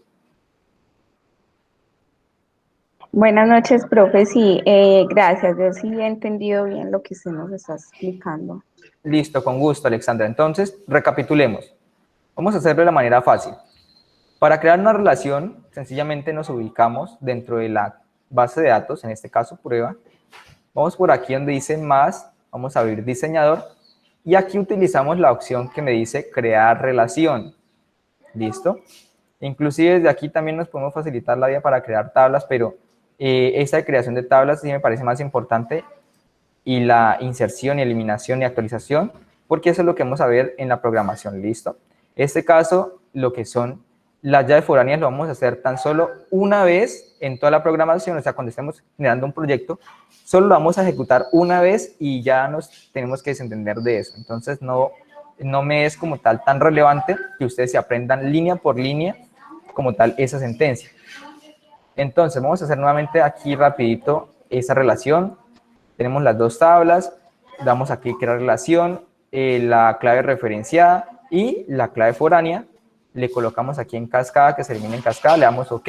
Buenas noches, profe. Sí, gracias. Yo sí he entendido bien lo que usted nos está explicando. Listo, con gusto, Alexandra. Entonces, recapitulemos. Vamos a hacerlo de la manera fácil. Para crear una relación, sencillamente nos ubicamos dentro de la base de datos, en este caso prueba. Vamos por aquí donde dice más, vamos a abrir diseñador y aquí utilizamos la opción que me dice crear relación. ¿Listo? Inclusive desde aquí también nos podemos facilitar la vida para crear tablas, pero esta creación de tablas sí me parece más importante y la inserción y eliminación y actualización, porque eso es lo que vamos a ver en la programación, ¿listo? En este caso, lo que son las llaves foráneas lo vamos a hacer tan solo una vez en toda la programación, o sea, cuando estemos generando un proyecto, solo lo vamos a ejecutar una vez y ya nos tenemos que desentender de eso. Entonces, no me es como tal tan relevante que ustedes se aprendan línea por línea como tal esa sentencia. Entonces, vamos a hacer nuevamente aquí rapidito esa relación. Tenemos las dos tablas, damos aquí crear relación, la clave referenciada y la clave foránea. Le colocamos aquí en cascada, que se elimine en cascada, le damos OK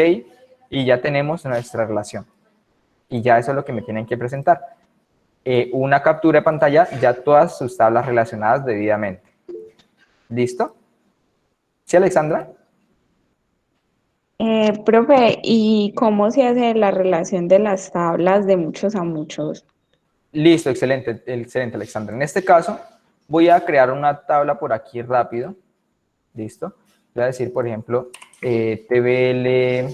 y ya tenemos nuestra relación. Y ya eso es lo que me tienen que presentar. Una captura de pantalla, ya todas sus tablas relacionadas debidamente. ¿Listo? ¿Sí, Alexandra? Profe, ¿y cómo se hace la relación de las tablas de muchos a muchos? Listo, excelente, excelente, Alexandra. En este caso, voy a crear una tabla por aquí rápido. ¿Listo? Voy a decir, por ejemplo, TBL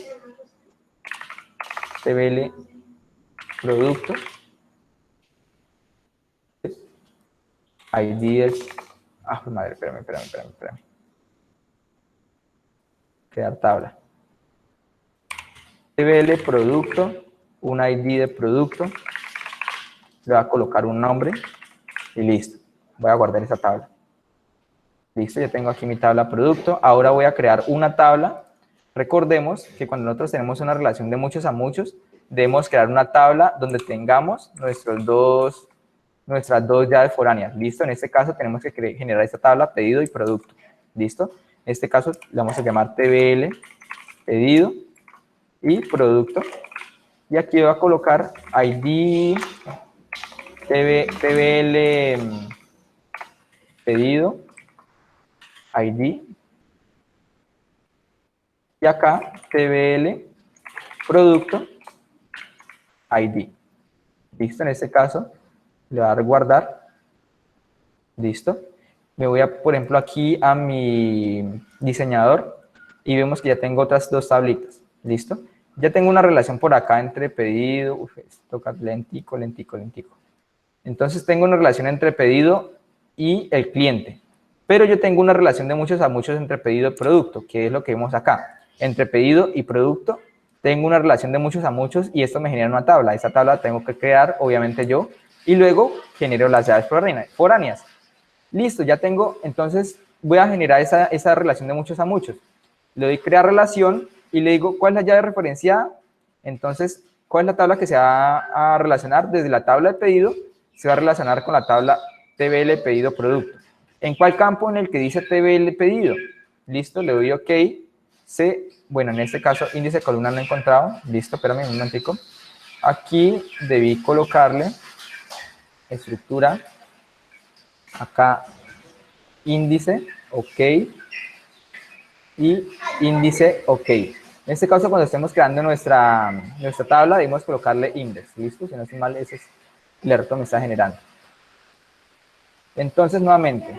producto. ID es... Ah, madre, espérame. Crear tabla. TBL producto, un ID de producto. Le voy a colocar un nombre y listo. Voy a guardar esa tabla. Listo, ya tengo aquí mi tabla producto. Ahora voy a crear una tabla. Recordemos que cuando nosotros tenemos una relación de muchos a muchos, debemos crear una tabla donde tengamos nuestras dos llaves foráneas. ¿Listo? En este caso tenemos que generar esta tabla pedido y producto. ¿Listo? En este caso le vamos a llamar TBL pedido y producto. Y aquí voy a colocar ID TBL pedido ID y acá TBL producto ID. Listo, en este caso le voy a dar guardar ¿listo? Me voy a, por ejemplo, aquí a mi diseñador y vemos que ya tengo otras dos tablitas, ¿listo? Ya tengo una relación por acá entre pedido, toca lentico. Entonces tengo una relación entre pedido y el cliente, pero yo tengo una relación de muchos a muchos entre pedido y producto, que es lo que vemos acá. Entre pedido y producto tengo una relación de muchos a muchos y esto me genera una tabla. Esa tabla la tengo que crear, obviamente yo, y luego genero las llaves foráneas. Listo, ya tengo, entonces voy a generar esa relación de muchos a muchos. Le doy crear relación y le digo cuál es la llave referenciada. Entonces, ¿cuál es la tabla que se va a relacionar? Desde la tabla de pedido se va a relacionar con la tabla TBL pedido producto. ¿En cuál campo? En el que dice TBL pedido. Listo, le doy OK. Bueno, en este caso índice columna no he encontrado. Listo, espérame un momentico. Aquí debí colocarle estructura. Acá índice, OK. Y índice, OK. En este caso, cuando estemos creando nuestra tabla, debemos colocarle index. ¿Listo? Si no estoy mal, ese es el error que me está generando. Entonces, nuevamente,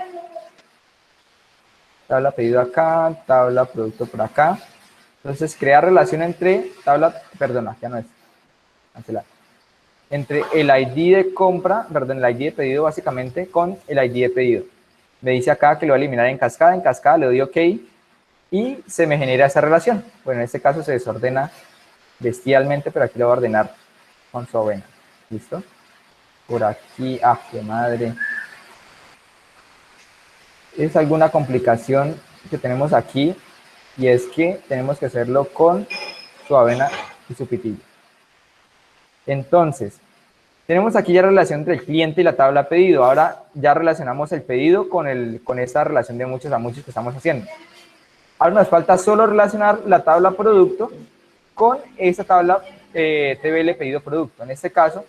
tabla pedido acá, tabla producto por acá. Entonces, crear relación entre tabla, perdona, ya no es, cancelar. Entre el ID de compra, perdón, el ID de pedido básicamente con el ID de pedido. Me dice acá que lo voy a eliminar en cascada le doy OK. Y se me genera esa relación. Bueno, en este caso se desordena bestialmente, pero aquí lo voy a ordenar con su avena. ¿Listo? Por aquí, qué madre. Es alguna complicación que tenemos aquí, y es que tenemos que hacerlo con su avena y su pitillo. Entonces, tenemos aquí ya la relación entre el cliente y la tabla pedido. Ahora ya relacionamos el pedido con esta relación de muchos a muchos que estamos haciendo. Ahora nos falta solo relacionar la tabla producto con esa tabla TBL pedido producto. En este caso,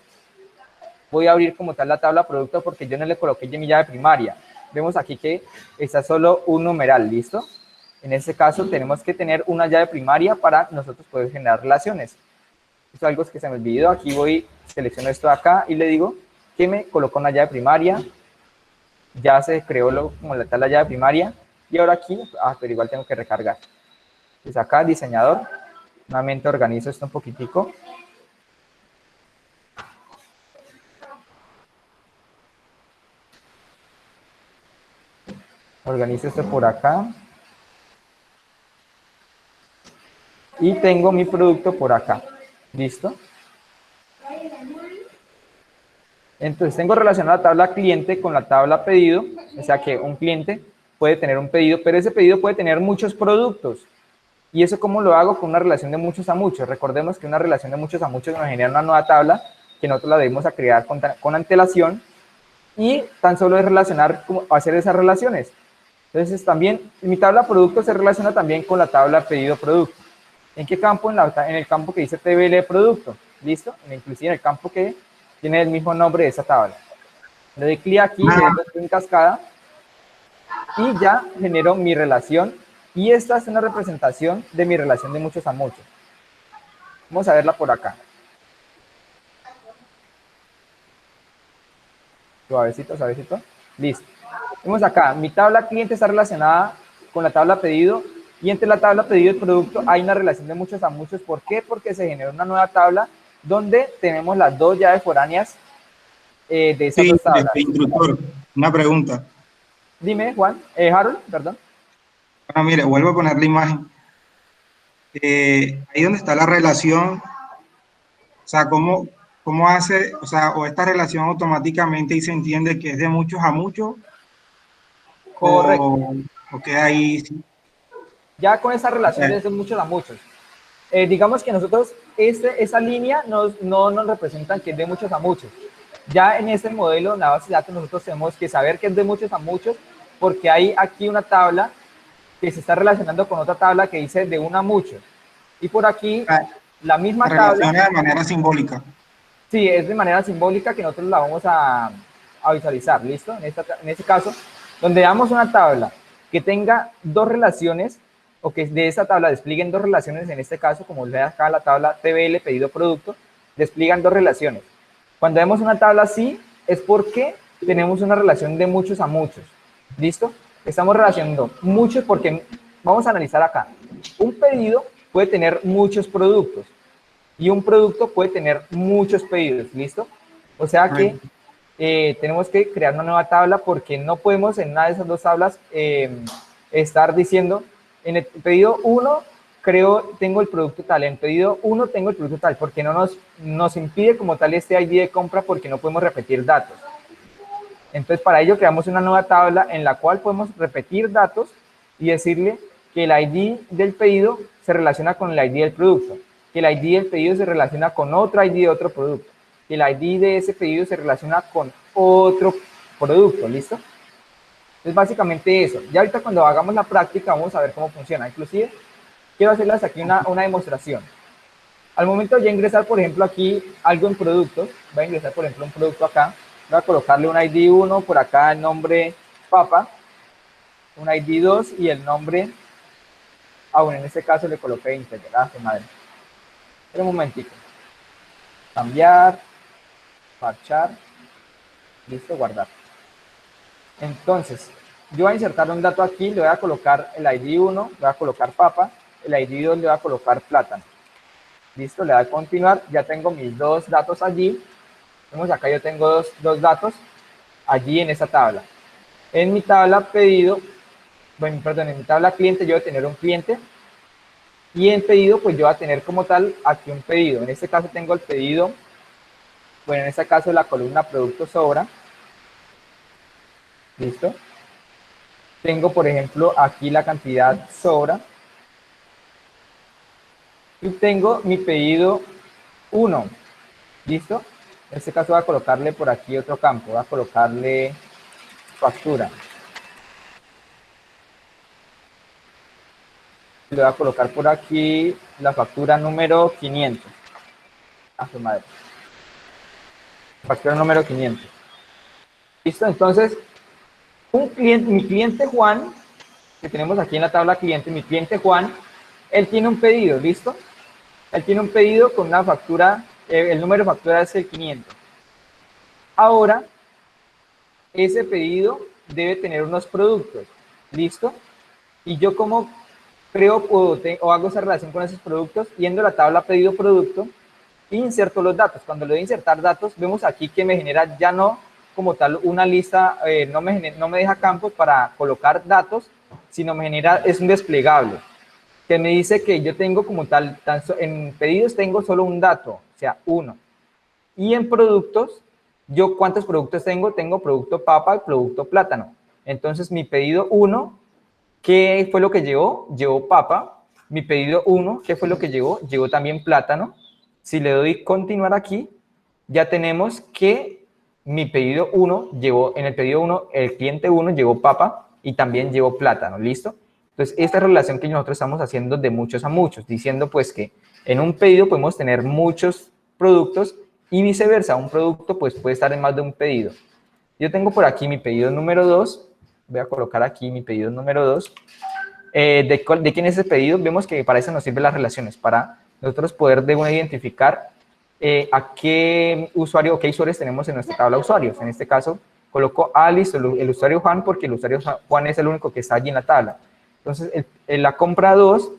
voy a abrir como tal la tabla producto porque yo no le coloqué ya mi llave primaria. Vemos aquí que está solo un numeral, ¿listo? En este caso, tenemos que tener una llave primaria para nosotros poder generar relaciones. Esto es algo que se me olvidó. Aquí selecciono esto de acá y le digo que me coloco una llave primaria. Ya se creó como la llave primaria. Y ahora aquí, pero igual tengo que recargar. Entonces acá, diseñador, nuevamente organizo esto un poquitico. Organizo esto por acá. Y tengo mi producto por acá. ¿Listo? Entonces tengo relacionada la tabla cliente con la tabla pedido. O sea que un cliente puede tener un pedido, pero ese pedido puede tener muchos productos. ¿Y eso cómo lo hago? Con una relación de muchos a muchos. Recordemos que una relación de muchos a muchos nos genera una nueva tabla que nosotros la debemos crear con antelación, y tan solo es relacionar, hacer esas relaciones. Entonces también mi tabla producto se relaciona también con la tabla pedido producto. ¿En qué campo? En el campo que dice TBL producto. ¿Listo? Inclusive en el campo que tiene el mismo nombre de esa tabla. Le doy clic aquí, le doy en cascada, y ya genero mi relación, y esta es una representación de mi relación de muchos a muchos. Vamos a verla por acá. Suavecito, suavecito. Listo. Vemos acá, mi tabla cliente está relacionada con la tabla pedido, y entre la tabla pedido y producto hay una relación de muchos a muchos. ¿Por qué? Porque se generó una nueva tabla donde tenemos las dos llaves foráneas de esas dos tablas. Instructor, una pregunta. Dime, Juan, Harold, perdón. Mire, vuelvo a poner la imagen. Ahí donde está la relación, o sea, ¿cómo hace, o sea, o esta relación automáticamente y se entiende que es de muchos a muchos? Correcto. O queda ahí. Sí. Ya con esa relación es de muchos a muchos. Digamos que nosotros, esa línea no nos representa que es de muchos a muchos. Ya en este modelo, en la base de datos, nosotros tenemos que saber que es de muchos a muchos, porque hay aquí una tabla que se está relacionando con otra tabla que dice de uno a muchos. Y por aquí, la misma tabla... de manera simbólica. Sí, es de manera simbólica que nosotros la vamos a visualizar, ¿listo? En este caso, donde damos una tabla que tenga dos relaciones, o que de esa tabla desplieguen dos relaciones, en este caso, como ve acá la tabla TBL pedido producto, despliegan dos relaciones. Cuando vemos una tabla así, es porque tenemos una relación de muchos a muchos. ¿Listo? Estamos relacionando muchos porque vamos a analizar acá. Un pedido puede tener muchos productos y un producto puede tener muchos pedidos. ¿Listo? O sea que tenemos que crear una nueva tabla porque no podemos en una de esas dos tablas estar diciendo en el pedido 1 tengo el producto tal, en pedido 1 tengo el producto tal, porque no nos impide como tal este ID de compra porque no podemos repetir datos. Entonces, para ello creamos una nueva tabla en la cual podemos repetir datos y decirle que el ID del pedido se relaciona con el ID del producto, que el ID del pedido se relaciona con otro ID de otro producto, que el ID de ese pedido se relaciona con otro producto, ¿listo? Es básicamente eso. Ya ahorita cuando hagamos la práctica vamos a ver cómo funciona. Inclusive, quiero hacerles aquí una demostración. Al momento de ya ingresar, por ejemplo, aquí algo en productos, voy a ingresar, por ejemplo, un producto acá, voy a colocarle un ID 1, por acá el nombre papa, un ID 2 y el nombre, bueno, en este caso le coloqué integral, madre. Pero un momentito. Cambiar, marchar, listo, guardar. Entonces, yo voy a insertar un dato aquí, le voy a colocar el ID 1, le voy a colocar papa, el ID 2 le voy a colocar plátano. Listo, le voy a continuar, ya tengo mis dos datos allí. Vemos acá yo tengo dos datos allí en esa tabla. En mi tabla pedido, bueno, perdón, en mi tabla cliente yo voy a tener un cliente y en pedido pues yo voy a tener como tal aquí un pedido. En este caso tengo el pedido, bueno, en este caso la columna producto sobra. ¿Listo? Tengo, por ejemplo, aquí la cantidad sobra. Y tengo mi pedido 1. ¿Listo? En este caso voy a colocarle por aquí otro campo. Voy a colocarle factura. Le voy a colocar por aquí la factura número 500. A su madre. Factura número 500. ¿Listo? Entonces, mi cliente Juan, que tenemos aquí en la tabla cliente, mi cliente Juan, él tiene un pedido, ¿listo? Él tiene un pedido con una factura, el número de factura es el 500. Ahora, ese pedido debe tener unos productos, ¿listo? Y yo como creo o hago esa relación con esos productos, yendo a la tabla pedido producto, inserto los datos. Cuando le doy insertar datos, vemos aquí que me genera ya no como tal una lista, no me deja campos para colocar datos, sino me genera, es un desplegable, que me dice que yo tengo como tal, en pedidos tengo solo un dato, o sea, 1. Y en productos, yo ¿cuántos productos tengo? Tengo producto papa y producto plátano. Entonces, mi pedido 1, ¿qué fue lo que llevó? Llevó papa. Mi pedido 1, ¿qué fue lo que llevó? Llevó también plátano. Si le doy continuar aquí, ya tenemos que mi pedido 1 llevó, en el pedido 1, el cliente 1 llevó papa y también llevó plátano, ¿listo? Entonces, esta relación que nosotros estamos haciendo de muchos a muchos, diciendo pues que en un pedido podemos tener muchos productos y viceversa, un producto pues puede estar en más de un pedido. Yo tengo por aquí mi pedido número 2, voy a colocar aquí mi pedido número 2. ¿De quién es ese pedido? Vemos que para eso nos sirven las relaciones, para nosotros poder de una identificar a qué usuario o qué usuarios tenemos en nuestra tabla de usuarios. En este caso, coloco Alice, el usuario Juan, porque el usuario Juan es el único que está allí en la tabla. Entonces, la compra 2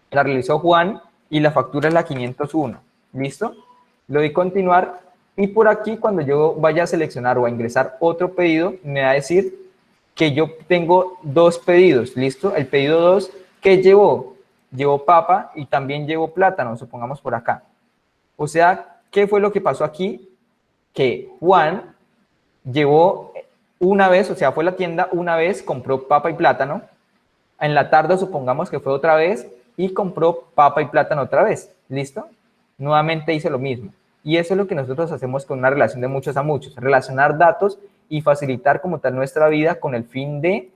la realizó Juan y la factura es la 501. ¿Listo? Le doy continuar y por aquí, cuando yo vaya a seleccionar o a ingresar otro pedido, me va a decir que yo tengo dos pedidos. ¿Listo? El pedido 2, ¿qué llevó? Llevó papa y también llevó plátano, supongamos por acá. O sea, ¿qué fue lo que pasó aquí? Que Juan llevó una vez, o sea, fue a la tienda una vez, compró papa y plátano. En la tarde, supongamos que fue otra vez y compró papa y plátano otra vez. ¿Listo? Nuevamente hizo lo mismo. Y eso es lo que nosotros hacemos con una relación de muchos a muchos. Relacionar datos y facilitar como tal nuestra vida con el fin de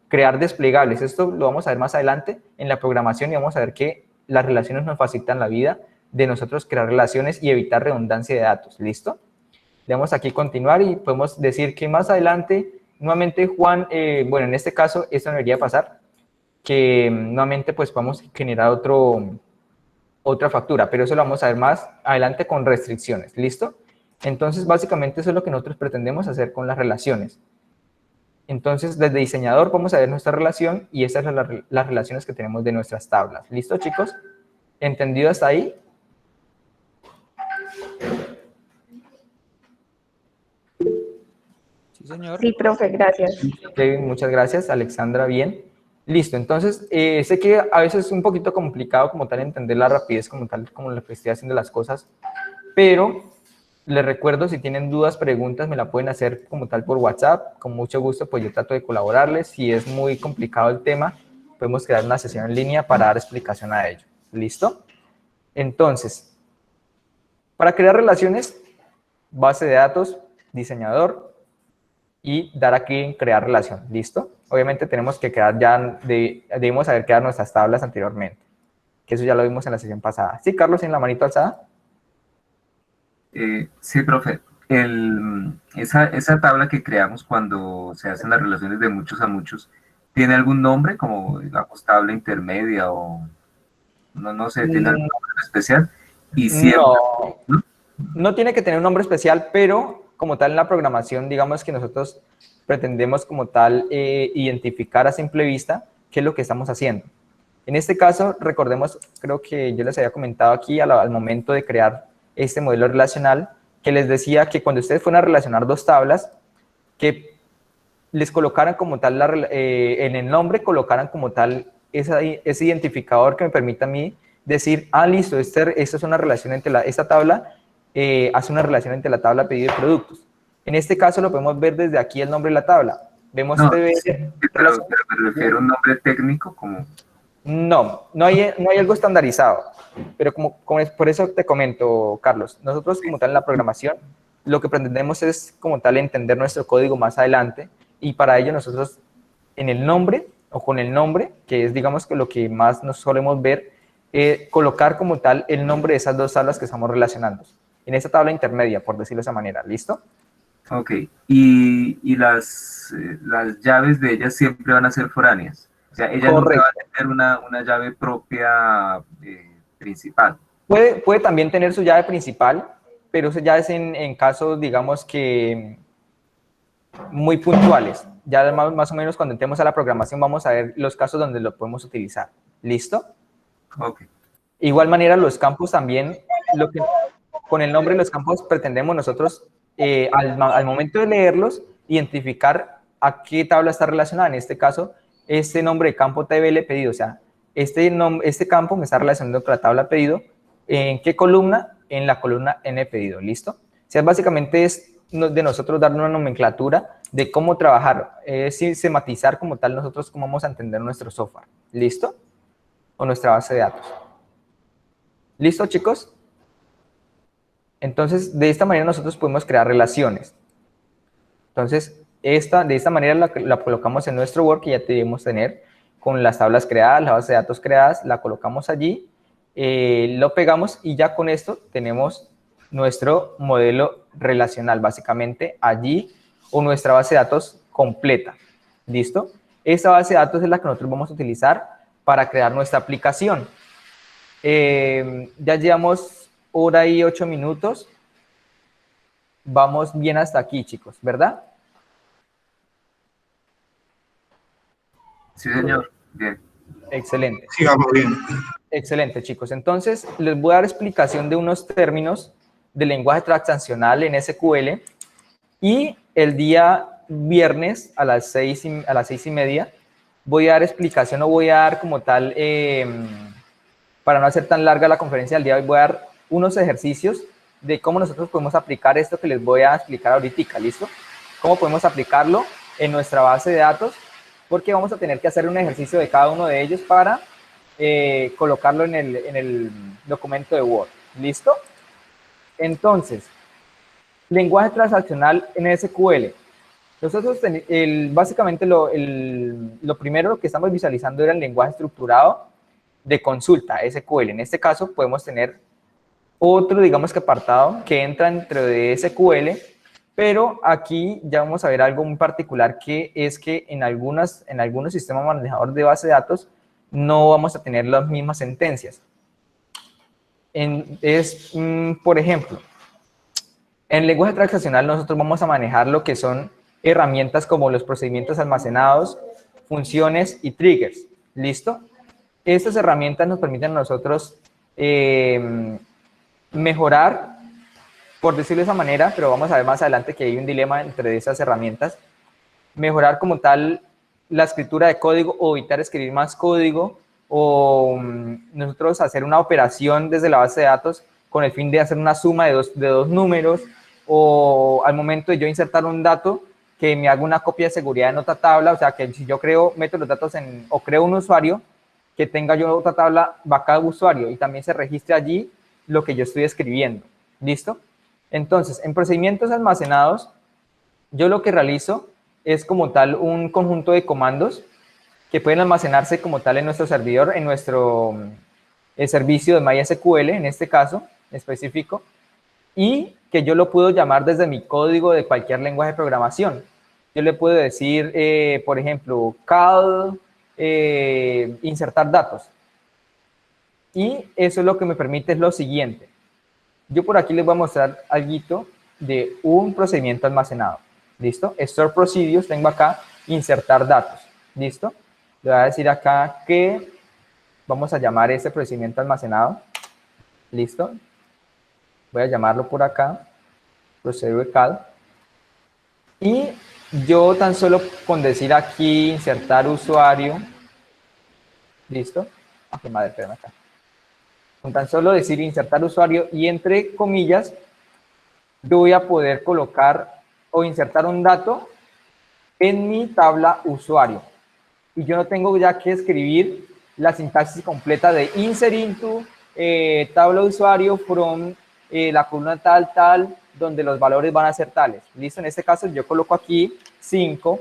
crear desplegables. Esto lo vamos a ver más adelante en la programación y vamos a ver que las relaciones nos facilitan la vida de nosotros crear relaciones y evitar redundancia de datos. ¿Listo? Le damos aquí continuar y podemos decir que más adelante, nuevamente Juan, bueno, en este caso esto no debería pasar, que nuevamente pues vamos a generar otra factura, pero eso lo vamos a ver más adelante con restricciones. ¿Listo? Entonces, básicamente eso es lo que nosotros pretendemos hacer con las relaciones. Entonces, desde diseñador vamos a ver nuestra relación y esas son las relaciones que tenemos de nuestras tablas. ¿Listo, chicos? ¿Entendido hasta ahí? Sí, señor. Sí, profe, gracias. Kevin, muchas gracias. Alexandra, bien. Listo, entonces, sé que a veces es un poquito complicado como tal entender la rapidez como tal, como lo que estoy haciendo las cosas, pero les recuerdo, si tienen dudas, preguntas, me la pueden hacer como tal por WhatsApp. Con mucho gusto, pues yo trato de colaborarles. Si es muy complicado el tema, podemos crear una sesión en línea para dar explicación a ello. ¿Listo? Entonces, para crear relaciones, base de datos, diseñador y dar aquí en crear relación. ¿Listo? Obviamente tenemos que crear ya, debemos haber creado nuestras tablas anteriormente, que eso ya lo vimos en la sesión pasada. ¿Sí, Carlos, en la manito alzada? Sí, profe. Esa tabla que creamos cuando se hacen las relaciones de muchos a muchos, ¿tiene algún nombre como la tabla intermedia o no sé, tiene algún nombre especial? Y siempre, No, no tiene que tener un nombre especial, pero como tal en la programación, digamos que nosotros pretendemos como tal identificar a simple vista qué es lo que estamos haciendo. En este caso, recordemos, creo que yo les había comentado aquí al momento de crear este modelo relacional, que les decía que cuando ustedes fueran a relacionar dos tablas, que les colocaran como tal, en el nombre colocaran como tal ese identificador que me permita a mí decir, listo, esta es una relación entre esta tabla, hace una relación entre la tabla pedido y productos. En este caso lo podemos ver desde aquí el nombre de la tabla. Vemos no, TV. sí, pero me refiero a un nombre técnico como... No hay algo estandarizado, pero por eso te comento, Carlos, nosotros como tal en la programación, lo que pretendemos es como tal entender nuestro código más adelante y para ello nosotros en el nombre o con el nombre, que es digamos que lo que más nos solemos ver, colocar como tal el nombre de esas dos tablas que estamos relacionando, en esta tabla intermedia, por decirlo de esa manera, ¿listo? Ok, y las llaves de ellas siempre van a ser foráneas. O sea, ella nunca va a tener una llave propia principal. Puede también tener su llave principal, pero eso ya es en casos, digamos que muy puntuales. Ya más o menos cuando entremos a la programación vamos a ver los casos donde lo podemos utilizar. ¿Listo? Ok. Igual manera, los campos también, con el nombre de los campos pretendemos nosotros, al momento de leerlos, identificar a qué tabla está relacionada. En este caso, este nombre de campo TBL pedido, o sea, este campo me está relacionando con la tabla pedido. ¿En qué columna? En la columna N pedido, ¿listo? O sea, básicamente es de nosotros dar una nomenclatura de cómo trabajar, sistematizar como tal nosotros cómo vamos a entender nuestro software, ¿listo? O nuestra base de datos. ¿Listo, chicos? Entonces, de esta manera nosotros podemos crear relaciones. Entonces, de esta manera la colocamos en nuestro Word que ya debemos tener con las tablas creadas, la base de datos creadas, la colocamos allí, lo pegamos y ya con esto tenemos nuestro modelo relacional, básicamente allí, o nuestra base de datos completa. ¿Listo? Esta base de datos es la que nosotros vamos a utilizar para crear nuestra aplicación. Ya llevamos 1 y 8 minutos. Vamos bien hasta aquí, chicos, ¿verdad? Sí, señor. Bien. Excelente. Sí, vamos bien. Excelente, chicos. Entonces, les voy a dar explicación de unos términos del lenguaje transaccional en SQL y el día viernes a las 6:30 voy a dar explicación o voy a dar como tal, para no hacer tan larga la conferencia del día de hoy, voy a dar unos ejercicios de cómo nosotros podemos aplicar esto que les voy a explicar ahorita, ¿listo? Cómo podemos aplicarlo en nuestra base de datos, porque vamos a tener que hacer un ejercicio de cada uno de ellos para colocarlo en el documento de Word, ¿listo? Entonces, lenguaje transaccional en SQL. Nosotros, básicamente, lo primero que estamos visualizando era el lenguaje estructurado de consulta, SQL. En este caso, podemos tener otro, digamos que apartado, que entra dentro de SQL, pero aquí ya vamos a ver algo muy particular, que es que en algunos sistemas manejadores de base de datos no vamos a tener las mismas sentencias. Por ejemplo, En el lenguaje transaccional nosotros vamos a manejar lo que son herramientas como los procedimientos almacenados, funciones y triggers. ¿Listo? Estas herramientas nos permiten a nosotros mejorar, por decirlo de esa manera, pero vamos a ver más adelante que hay un dilema entre esas herramientas, mejorar como tal la escritura de código o evitar escribir más código o nosotros hacer una operación desde la base de datos con el fin de hacer una suma de dos números o al momento de yo insertar un dato que me haga una copia de seguridad en otra tabla, o sea que si yo meto los datos o creo un usuario, que tenga yo otra tabla cada usuario y también se registre allí lo que yo estoy escribiendo. ¿Listo? Entonces, en procedimientos almacenados, yo lo que realizo es como tal un conjunto de comandos que pueden almacenarse como tal en nuestro servidor, en nuestro servicio de MySQL, en este caso específico, y que yo lo puedo llamar desde mi código de cualquier lenguaje de programación. Yo le puedo decir, por ejemplo, cal, insertar datos. Y eso es lo que me permite es lo siguiente. Yo por aquí les voy a mostrar algo de un procedimiento almacenado. ¿Listo? Store procedures, tengo acá, insertar datos. ¿Listo? Le voy a decir acá que vamos a llamar ese procedimiento almacenado. ¿Listo? Voy a llamarlo por acá, procedure cal. Y yo tan solo con decir aquí, insertar usuario. ¿Listo? Ah, qué madre, espérame acá. Con tan solo decir insertar usuario y entre comillas, yo voy a poder colocar o insertar un dato en mi tabla usuario. Y yo no tengo ya que escribir la sintaxis completa de insert into tabla usuario from la columna tal, donde los valores van a ser tales. ¿Listo? En este caso yo coloco aquí 5,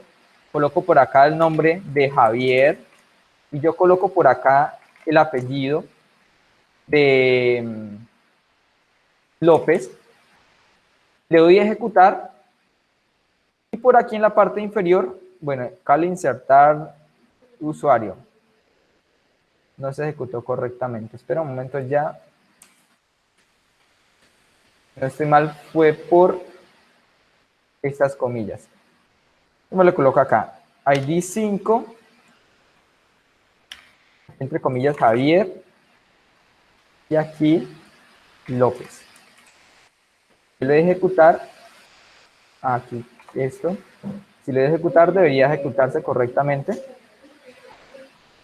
coloco por acá el nombre de Javier y yo coloco por acá el apellido de López. Le doy a ejecutar y por aquí en la parte inferior, bueno, cal insertar usuario. No se ejecutó correctamente. Espera un momento ya. No estoy mal, fue por estas comillas. ¿Cómo le coloco acá? ID 5, entre comillas Javier, y aquí López. Si le doy a ejecutar, aquí esto, si le doy a ejecutar debería ejecutarse correctamente.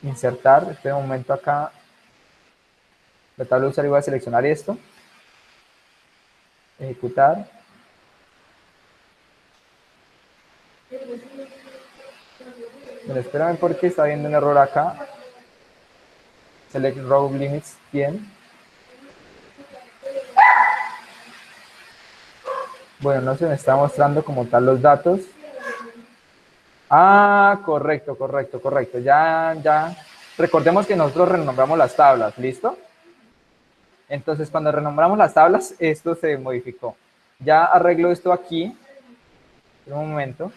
Insertar, este momento acá, la tabla de usuario, voy a seleccionar esto. Ejecutar. Bueno, espérame porque está viendo un error acá. Select row limits, bien. Bueno, no se me está mostrando como tal los datos. Ah, correcto. Ya. Recordemos que nosotros renombramos las tablas, ¿listo? Entonces, cuando renombramos las tablas, esto se modificó. Ya arreglo esto aquí. Un momento.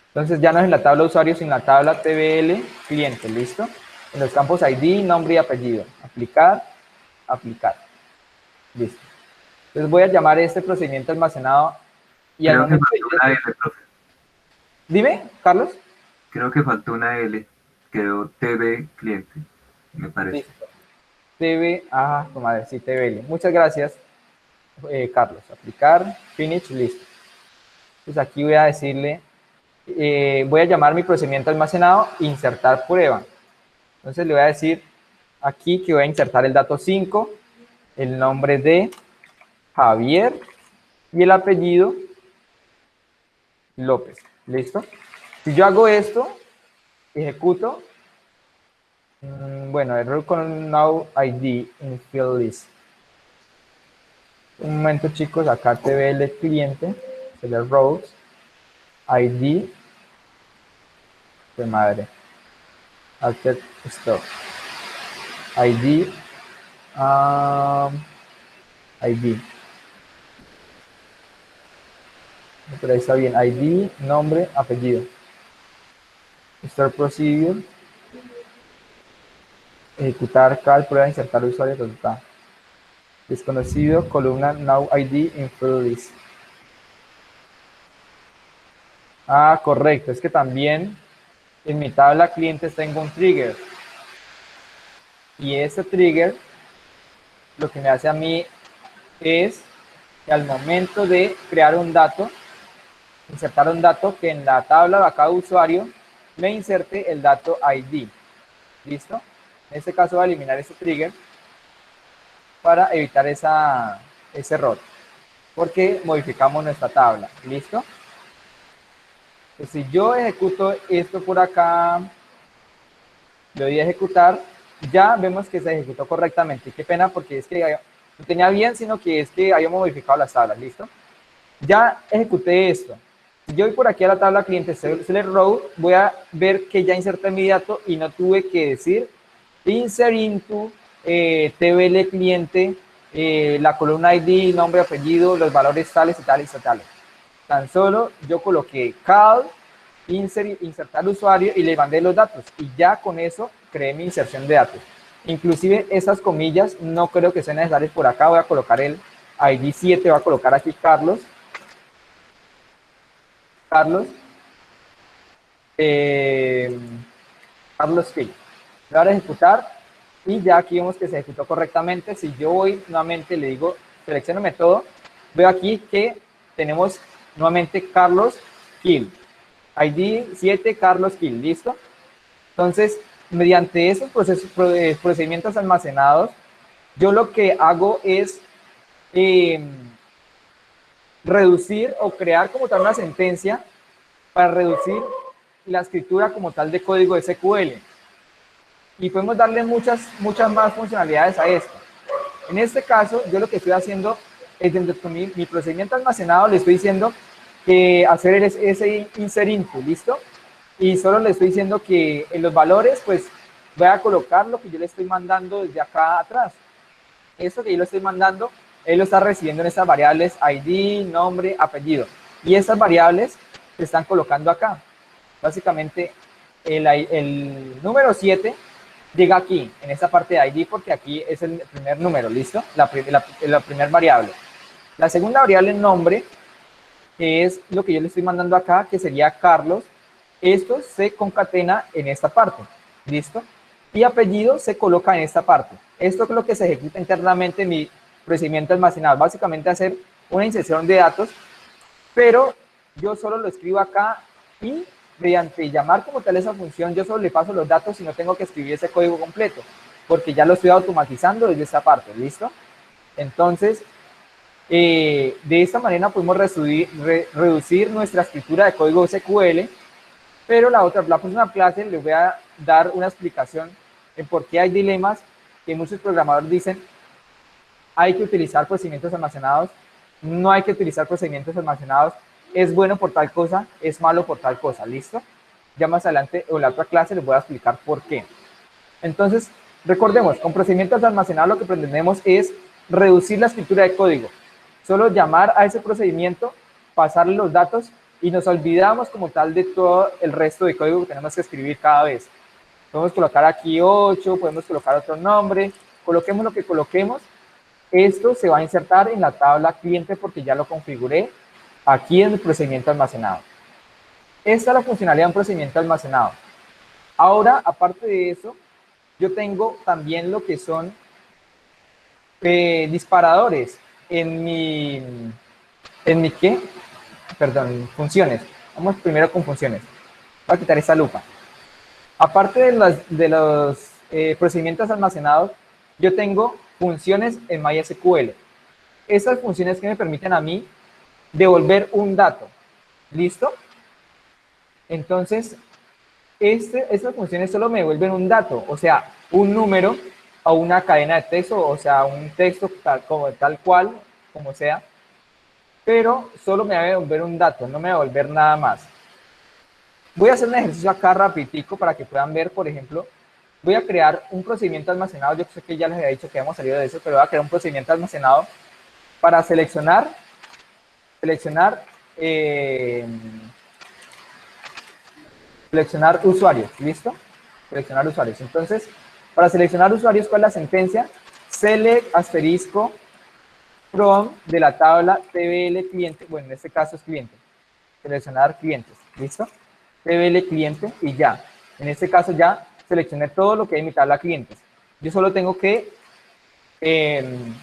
Entonces, ya no es en la tabla usuario, sino en la tabla TBL cliente, ¿listo? En los campos ID, nombre y apellido. Aplicar. Listo. Entonces, voy a llamar este procedimiento almacenado. Y al momento faltó una L, profe. Dime, Carlos. Creo que faltó una L. Quedó TV cliente, me parece. Listo. Tu madre, sí, TBL. Muchas gracias, Carlos. Aplicar, finish, listo. Pues aquí voy a decirle, voy a llamar mi procedimiento almacenado, insertar prueba. Entonces le voy a decir aquí que voy a insertar el dato 5, el nombre de Javier y el apellido López. ¿Listo? Si yo hago esto, ejecuto. Bueno, error con now ID in field list. Un momento, chicos, acá TBL cliente, select rows, ID, de madre, after stop, ID, ID. Pero ahí está bien, ID, nombre, apellido. Start procedure. Ejecutar cal, prueba, insertar usuario, resultado. Desconocido, columna now ID in field list. Ah, correcto. Es que también en mi tabla clientes tengo un trigger. Y ese trigger lo que me hace a mí es que al momento de crear un dato, insertar un dato, que en la tabla de acá de usuario me inserte el dato ID. ¿Listo? En este caso voy a eliminar ese trigger para evitar ese error, porque modificamos nuestra tabla. ¿Listo? Pues si yo ejecuto esto por acá, le doy a ejecutar, ya vemos que se ejecutó correctamente. Qué pena, porque es que no tenía bien, sino que es que habíamos modificado las tablas. ¿Listo? Ya ejecuté esto. Si yo voy por aquí a la tabla cliente select row, voy a ver que ya inserté mi dato y no tuve que decir insert into tbl cliente, la columna ID, nombre, apellido, los valores tales y tales y tales. Tan solo yo coloqué call, insertar usuario y le mandé los datos. Y ya con eso creé mi inserción de datos. Inclusive esas comillas no creo que sean necesarias por acá. Voy a colocar el ID 7, voy a colocar aquí Carlos. Carlos Phil. Voy a dar a ejecutar y ya aquí vemos que se ejecutó correctamente. Si yo voy nuevamente, le digo seleccioname todo, veo aquí que tenemos nuevamente Carlos Gil, ID 7 Carlos Gil, ¿listo? Entonces, mediante esos procedimientos almacenados, yo lo que hago es reducir o crear como tal una sentencia para reducir la escritura como tal de código SQL. Y podemos darle muchas más funcionalidades a esto. En este caso, yo lo que estoy haciendo es dentro de mi procedimiento almacenado, le estoy diciendo que hacer ese insert into, ¿listo? Y solo le estoy diciendo que en los valores, pues, voy a colocar lo que yo le estoy mandando desde acá atrás. Esto que yo le estoy mandando, él lo está recibiendo en estas variables ID, nombre, apellido. Y estas variables se están colocando acá. Básicamente, el número 7 llega aquí, en esta parte de ID, porque aquí es el primer número, ¿listo? La primera variable. La segunda variable, nombre, que es lo que yo le estoy mandando acá, que sería Carlos. Esto se concatena en esta parte, ¿listo? Y apellido se coloca en esta parte. Esto es lo que se ejecuta internamente en mi procedimiento almacenado. Básicamente hacer una inserción de datos, pero yo solo lo escribo acá y mediante llamar como tal esa función, yo solo le paso los datos y no tengo que escribir ese código completo, porque ya lo estoy automatizando desde esta parte, ¿listo? Entonces, de esta manera podemos reducir nuestra escritura de código SQL, pero la próxima clase les voy a dar una explicación en por qué hay dilemas que muchos programadores dicen hay que utilizar procedimientos almacenados, no hay que utilizar procedimientos almacenados, es bueno por tal cosa, es malo por tal cosa, ¿listo? Ya más adelante o en la otra clase les voy a explicar por qué. Entonces, recordemos, con procedimientos almacenados lo que pretendemos es reducir la escritura de código. Solo llamar a ese procedimiento, pasarle los datos y nos olvidamos como tal de todo el resto de código que tenemos que escribir cada vez. Podemos colocar aquí 8, podemos colocar otro nombre, coloquemos lo que coloquemos. Esto se va a insertar en la tabla cliente porque ya lo configuré aquí en el procedimiento almacenado. Esta es la funcionalidad de un procedimiento almacenado. Ahora, aparte de eso, yo tengo también lo que son disparadores en mi ¿qué? Perdón, funciones. Vamos primero con funciones. Voy a quitar esta lupa. Aparte de los procedimientos almacenados, yo tengo funciones en MySQL. Esas funciones que me permiten a mí devolver un dato. ¿Listo? Entonces, estas funciones solo me devuelven un dato, o sea, un número o una cadena de texto, o sea, un texto tal cual, como sea, pero solo me va a devolver un dato, no me va a devolver nada más. Voy a hacer un ejercicio acá rapidito para que puedan ver, por ejemplo, voy a crear un procedimiento almacenado, yo sé que ya les había dicho que hemos salido de eso, pero voy a crear un procedimiento almacenado para seleccionar usuarios, ¿listo? Seleccionar usuarios. Entonces, para seleccionar usuarios, ¿cuál es la sentencia? Select asterisco from de la tabla tbl cliente, bueno, en este caso es cliente. Seleccionar clientes. ¿listo? TBL cliente y ya. En este caso ya seleccioné todo lo que hay en mi tabla clientes. Yo solo tengo que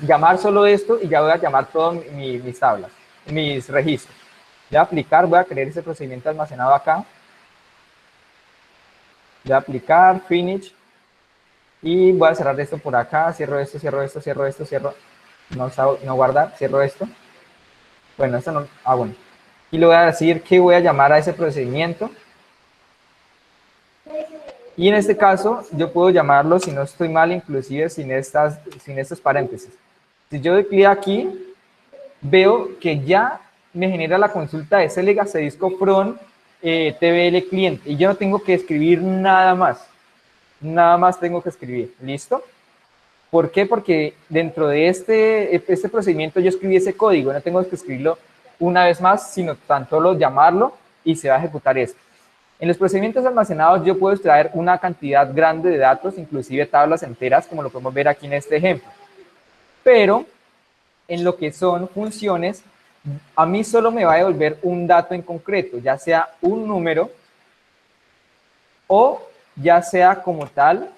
llamar solo esto y ya voy a llamar todas mis tablas, mis registros. Voy a aplicar, voy a crear ese procedimiento almacenado acá. Voy a aplicar, finish. Y voy a cerrar esto por acá, cierro esto, cierro esto, cierro esto, cierro. No guardar, cierro esto. Bueno, esto no. Ah, bueno. Y le voy a decir que voy a llamar a ese procedimiento. Y en este caso, yo puedo llamarlo, si no estoy mal, inclusive sin estos paréntesis. Si yo doy clic aquí, veo que ya me genera la consulta de select asterisco from TBL cliente. Y yo no tengo que escribir nada más. Nada más tengo que escribir. ¿Listo? ¿Por qué? Porque dentro de este procedimiento yo escribí ese código. No tengo que escribirlo una vez más, sino tan solo llamarlo y se va a ejecutar esto. En los procedimientos almacenados yo puedo extraer una cantidad grande de datos, inclusive tablas enteras, como lo podemos ver aquí en este ejemplo. Pero en lo que son funciones, a mí solo me va a devolver un dato en concreto, ya sea un número o ya sea como tal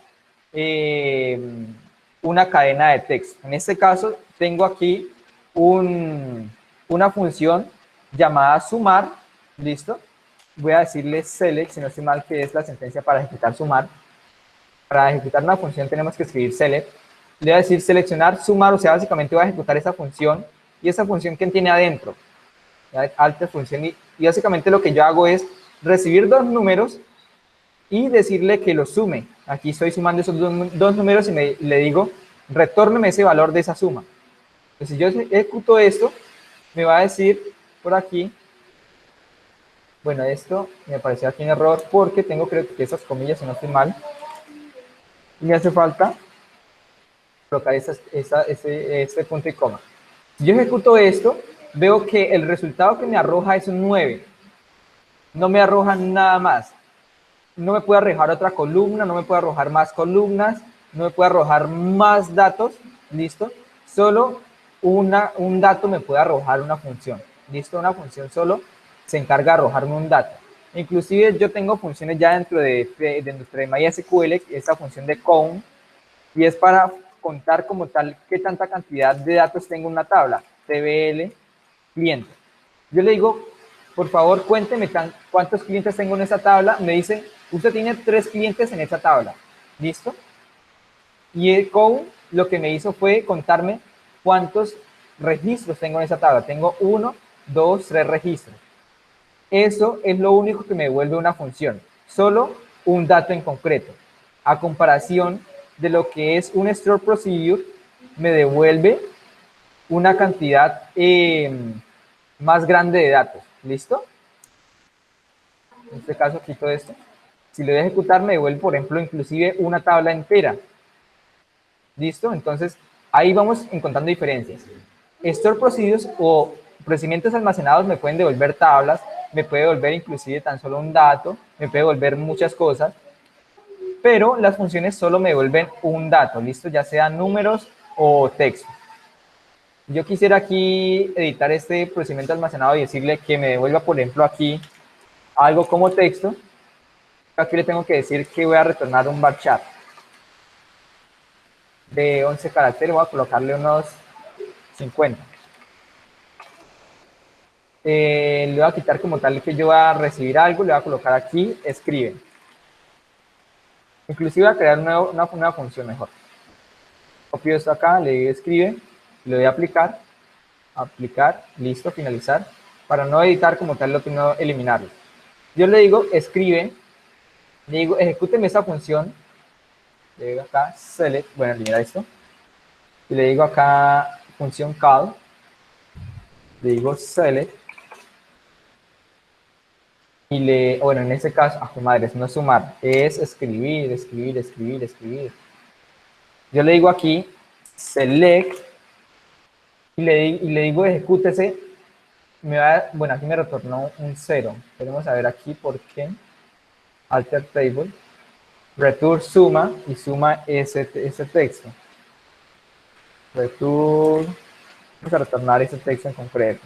una cadena de texto. En este caso tengo aquí una función llamada sumar, ¿listo? Voy a decirle select, si no estoy mal, que es la sentencia para ejecutar sumar. Para ejecutar una función tenemos que escribir select. Le voy a decir seleccionar, sumar, o sea, básicamente voy a ejecutar esa función. ¿Y esa función quién tiene adentro? Alta función. Y básicamente lo que yo hago es recibir dos números y decirle que los sume. Aquí estoy sumando esos dos números y le digo, retórneme ese valor de esa suma. Entonces, si yo ejecuto esto, me va a decir por aquí, bueno, esto me apareció aquí un error porque tengo, creo que esas comillas, si no estoy mal, y me hace falta colocar este punto y coma. Si yo ejecuto esto, veo que el resultado que me arroja es un 9. No me arroja nada más. No me puede arrojar otra columna, no me puede arrojar más columnas, no me puede arrojar más datos, ¿listo? Solo un dato me puede arrojar una función, ¿listo? Una función solo se encarga de arrojarme un dato. Inclusive yo tengo funciones ya dentro de MySQL, esa función de count, y es para contar como tal qué tanta cantidad de datos tengo en una tabla, TBL, cliente. Yo le digo, por favor, cuénteme cuántos clientes tengo en esa tabla. Me dice, usted tiene 3 clientes en esa tabla. ¿Listo? Y el count lo que me hizo fue contarme cuántos registros tengo en esa tabla. Tengo 1, 2, 3 registros. Eso es lo único que me devuelve una función. Solo un dato en concreto. A comparación de lo que es un store procedure, me devuelve una cantidad más grande de datos. ¿Listo? En este caso quito esto. Si lo voy a ejecutar, me devuelve, por ejemplo, inclusive una tabla entera. ¿Listo? Entonces, ahí vamos encontrando diferencias. Store procedures o procedimientos almacenados me pueden devolver tablas, me puede devolver inclusive tan solo un dato, me puede devolver muchas cosas, pero las funciones solo me devuelven un dato, ¿listo? Ya sea números o texto. Yo quisiera aquí editar este procedimiento almacenado y decirle que me devuelva, por ejemplo, aquí algo como texto. Aquí le tengo que decir que voy a retornar un varchar de 11 caracteres, voy a colocarle unos 50. Le voy a quitar como tal que yo voy a recibir algo, le voy a colocar aquí, escribe. Inclusive voy a crear una nueva función mejor. Copio esto acá, le digo escribe, le doy a aplicar, listo, finalizar, para no editar como tal, lo que no eliminarlo. Yo le digo escribe, le digo ejecúteme esa función, le digo acá select, bueno, eliminar esto, y le digo acá función call, le digo select, y bueno, en este caso, madre, no es sumar, es escribir. Yo le digo aquí select, y le digo ejecútese, bueno, aquí me retornó un 0. Queremos saber aquí por qué. Alter table, return suma, y suma ese texto. Return, vamos a retornar ese texto en concreto.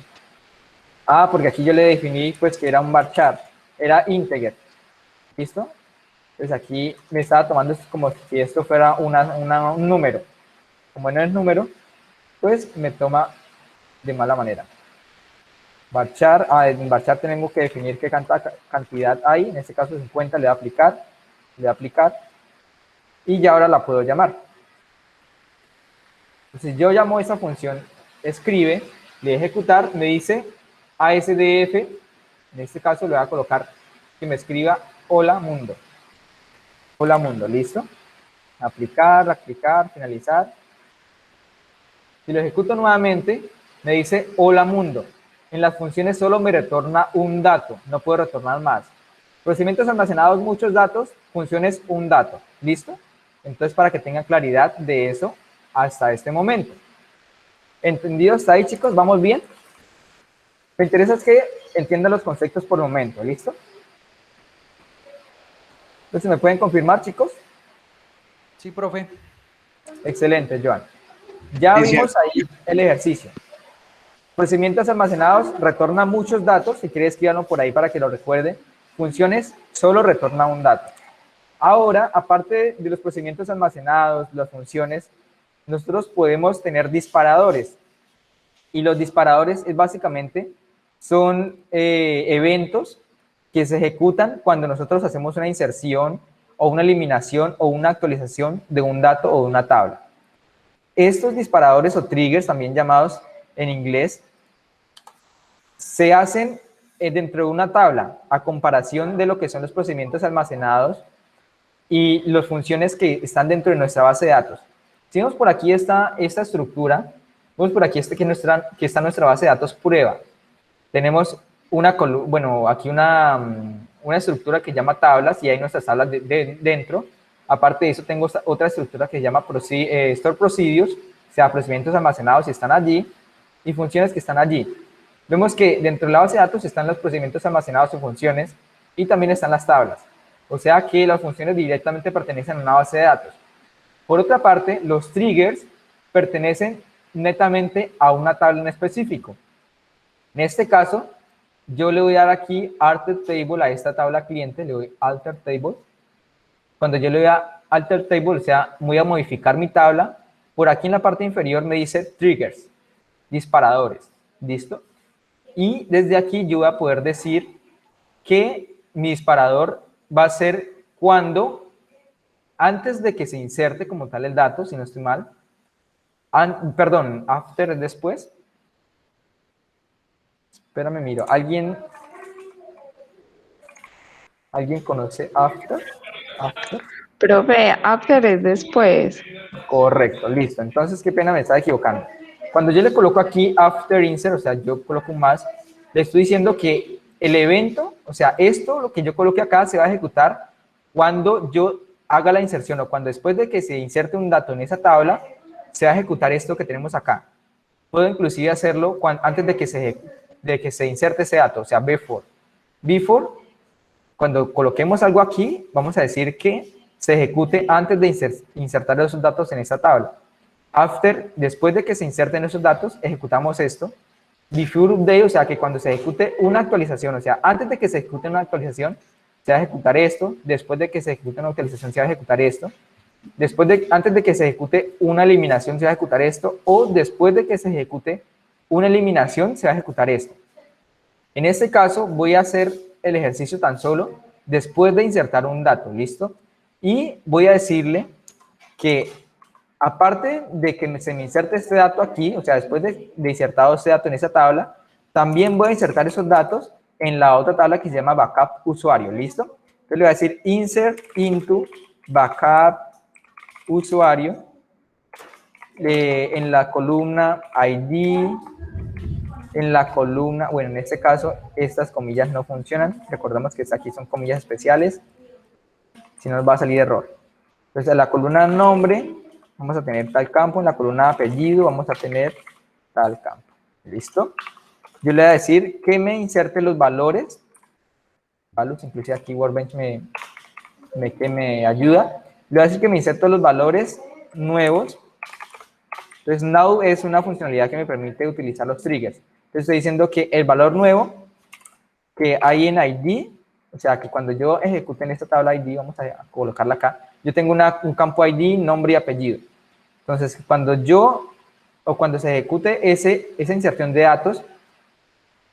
Porque aquí yo le definí pues que era un varchar. era integer, ¿listo? Entonces aquí me estaba tomando como si esto fuera un número. Como no es número, pues me toma de mala manera. Varchar, en varchar tenemos que definir qué cantidad hay, en este caso 50 le voy a aplicar, y ya ahora la puedo llamar. Entonces yo llamo esa función escribe, le voy a ejecutar, me dice ASDF, en este caso le voy a colocar que me escriba hola mundo. Hola mundo, ¿listo? Aplicar, finalizar. Si lo ejecuto nuevamente, me dice hola mundo. En las funciones solo me retorna un dato, no puedo retornar más. Procedimientos almacenados, muchos datos, funciones un dato, ¿listo? Entonces, para que tengan claridad de eso hasta este momento. ¿Entendido hasta ahí, chicos? ¿Vamos bien? Me interesa es que entiendan los conceptos por el momento, ¿listo? Entonces, ¿me pueden confirmar, chicos? Sí, profe. Excelente, Joan. Ya vimos ahí el ejercicio. Procedimientos almacenados retorna muchos datos. Si quieres, escríbanlo por ahí para que lo recuerden. Funciones solo retorna un dato. Ahora, aparte de los procedimientos almacenados, las funciones, nosotros podemos tener disparadores. Y los disparadores básicamente son eventos que se ejecutan cuando nosotros hacemos una inserción o una eliminación o una actualización de un dato o de una tabla. Estos disparadores o triggers, también llamados en inglés, se hacen dentro de una tabla a comparación de lo que son los procedimientos almacenados y las funciones que están dentro de nuestra base de datos. Si vemos por aquí esta estructura, vemos por aquí que está nuestra base de datos prueba. Tenemos aquí una estructura que se llama tablas y hay nuestras tablas dentro. Aparte de eso, tengo otra estructura que se llama Store Procedures, o sea, procedimientos almacenados y están allí, y funciones que están allí. Vemos que dentro de la base de datos están los procedimientos almacenados y funciones, y también están las tablas. O sea que las funciones directamente pertenecen a una base de datos. Por otra parte, los triggers pertenecen netamente a una tabla en específico. En este caso, yo le voy a dar aquí Alter Table a esta tabla cliente, le doy Alter Table. Cuando yo le doy a Alter Table, o sea, voy a modificar mi tabla, por aquí en la parte inferior me dice Triggers, disparadores, ¿listo? Y desde aquí yo voy a poder decir que mi disparador va a ser cuando, antes de que se inserte como tal el dato, si no estoy mal, after es después. Espérame, miro. ¿Alguien conoce after? After. Profe, after es después. Correcto, listo. Entonces, qué pena, me estaba equivocando. Cuando yo le coloco aquí after insert, o sea, yo coloco un más, le estoy diciendo que el evento, o sea, esto, lo que yo coloque acá, se va a ejecutar cuando yo haga la inserción o cuando después de que se inserte un dato en esa tabla, se va a ejecutar esto que tenemos acá. Puedo inclusive hacerlo antes de que se inserte ese dato, o sea, before. Before, cuando coloquemos algo aquí, vamos a decir que se ejecute antes de insertar esos datos en esa tabla. After, después de que se inserten esos datos, ejecutamos esto. Before update, o sea, que cuando se ejecute una actualización, o sea, antes de que se ejecute una actualización, se va a ejecutar esto. Después de que se ejecute una actualización, se va a ejecutar esto. Antes de que se ejecute una eliminación, se va a ejecutar esto. O después de que se ejecute una eliminación, se va a ejecutar esto. En este caso, voy a hacer el ejercicio tan solo después de insertar un dato, ¿listo? Y voy a decirle que aparte de que se me inserte este dato aquí, o sea, después de insertado este dato en esa tabla, también voy a insertar esos datos en la otra tabla que se llama backup usuario, ¿listo? Entonces le voy a decir insert into backup usuario en la columna ID, en la columna, bueno, en este caso estas comillas no funcionan, recordemos que aquí son comillas especiales, si no nos va a salir error. Entonces en la columna nombre vamos a tener tal campo, en la columna apellido vamos a tener tal campo, ¿listo? Yo le voy a decir que me inserte los valores, inclusive aquí Workbench me ayuda, le voy a decir que me inserte los valores nuevos. Entonces now es una funcionalidad que me permite utilizar los triggers. Entonces estoy diciendo que el valor nuevo que hay en ID, O sea, que cuando yo ejecute en esta tabla ID, vamos a colocarla acá, yo tengo un campo ID, nombre y apellido. Entonces, cuando se ejecute esa inserción de datos,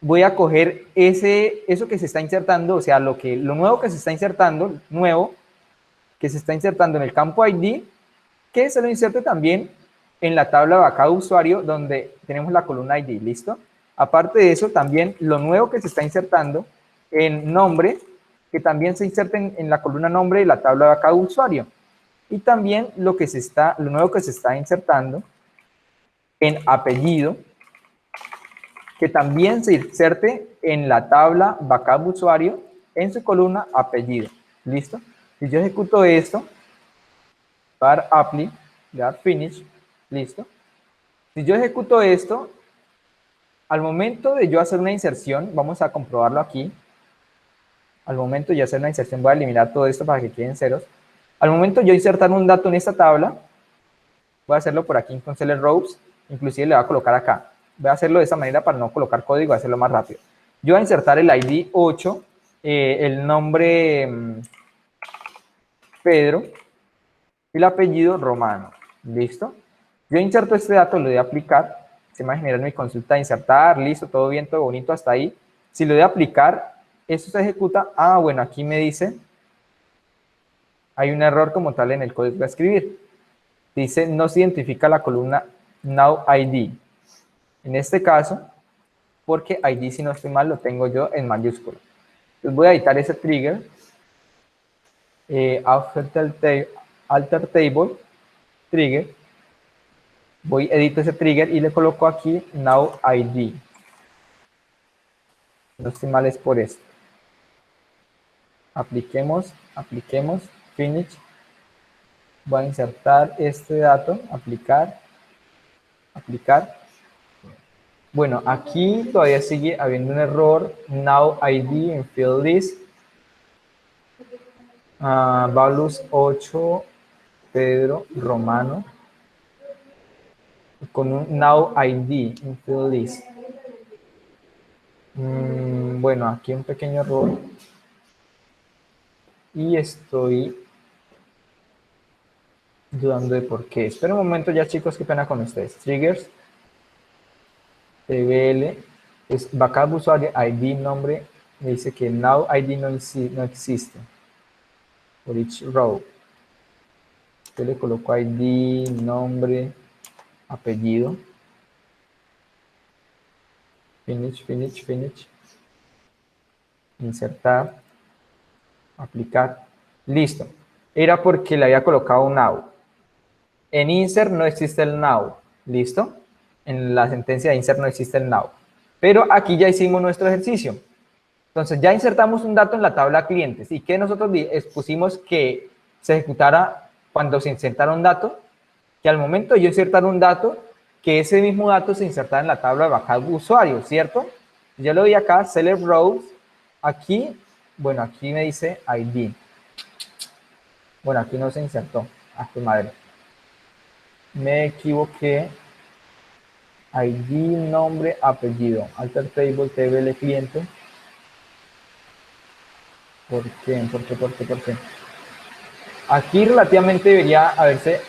voy a coger eso que se está insertando, o sea, lo nuevo que se está insertando, que se está insertando en el campo ID, que se lo inserte también en la tabla de acá de usuario, donde tenemos la columna ID, ¿listo? Aparte de eso, también lo nuevo que se está insertando en nombre, que también se inserte en la columna nombre de la tabla de acá de usuario. Y también lo nuevo que se está insertando en apellido, que también se inserte en la tabla backup usuario en su columna apellido. ¿Listo? Si yo ejecuto esto, dar apply, dar finish, listo. Si yo ejecuto esto, al momento de yo hacer una inserción, vamos a comprobarlo aquí. Al momento de yo hacer una inserción, voy a eliminar todo esto para que queden ceros. Al momento de yo insertar un dato en esta tabla, voy a hacerlo por aquí con select rows, inclusive le voy a colocar acá. Voy a hacerlo de esa manera para no colocar código, voy a hacerlo más rápido. Yo voy a insertar el ID 8, el nombre Pedro y el apellido Romano. ¿Listo? Yo inserto este dato, lo voy a aplicar. Se me va a generar mi consulta de insertar, listo, todo bien, todo bonito hasta ahí. Si lo voy a aplicar, esto se ejecuta. Ah, bueno, aquí me dice, hay un error como tal en el código que voy a escribir. Dice, no se identifica la columna Now ID. En este caso, porque ID, si no estoy mal, lo tengo yo en mayúscula. Entonces voy a editar ese trigger. Alter table, trigger. Edito ese trigger y le coloco aquí Now ID. No estoy mal, es por esto. Apliquemos, finish. Voy a insertar este dato, aplicar. Bueno, aquí todavía sigue habiendo un error. Now ID en field list. Valus 8, Pedro Romano. Con un Now ID en field list. Bueno, aquí un pequeño error. Y estoy dudando de por qué. Espera un momento ya, chicos, qué pena con ustedes. Triggers. TBL. Es backup usuario, ID, nombre. Me dice que Now ID no existe. For each row. Yo le coloco ID, nombre, apellido. Finish. Insertar. Aplicar. Listo. Era porque le había colocado un now. En insert no existe el now. ¿Listo? En la sentencia de insert no existe el now. Pero aquí ya hicimos nuestro ejercicio. Entonces ya insertamos un dato en la tabla clientes. ¿Y que nosotros expusimos que se ejecutara cuando se insertara un dato? Que al momento de yo insertar un dato, que ese mismo dato se insertara en la tabla de backup usuario, ¿cierto? Ya lo vi acá, select rows. Aquí, bueno, aquí me dice ID. Bueno, aquí no se insertó. ¡Ah, qué madre! Me equivoqué. ID, nombre, apellido. Alter table, TBL cliente. ¿Por qué? Aquí relativamente debería haberse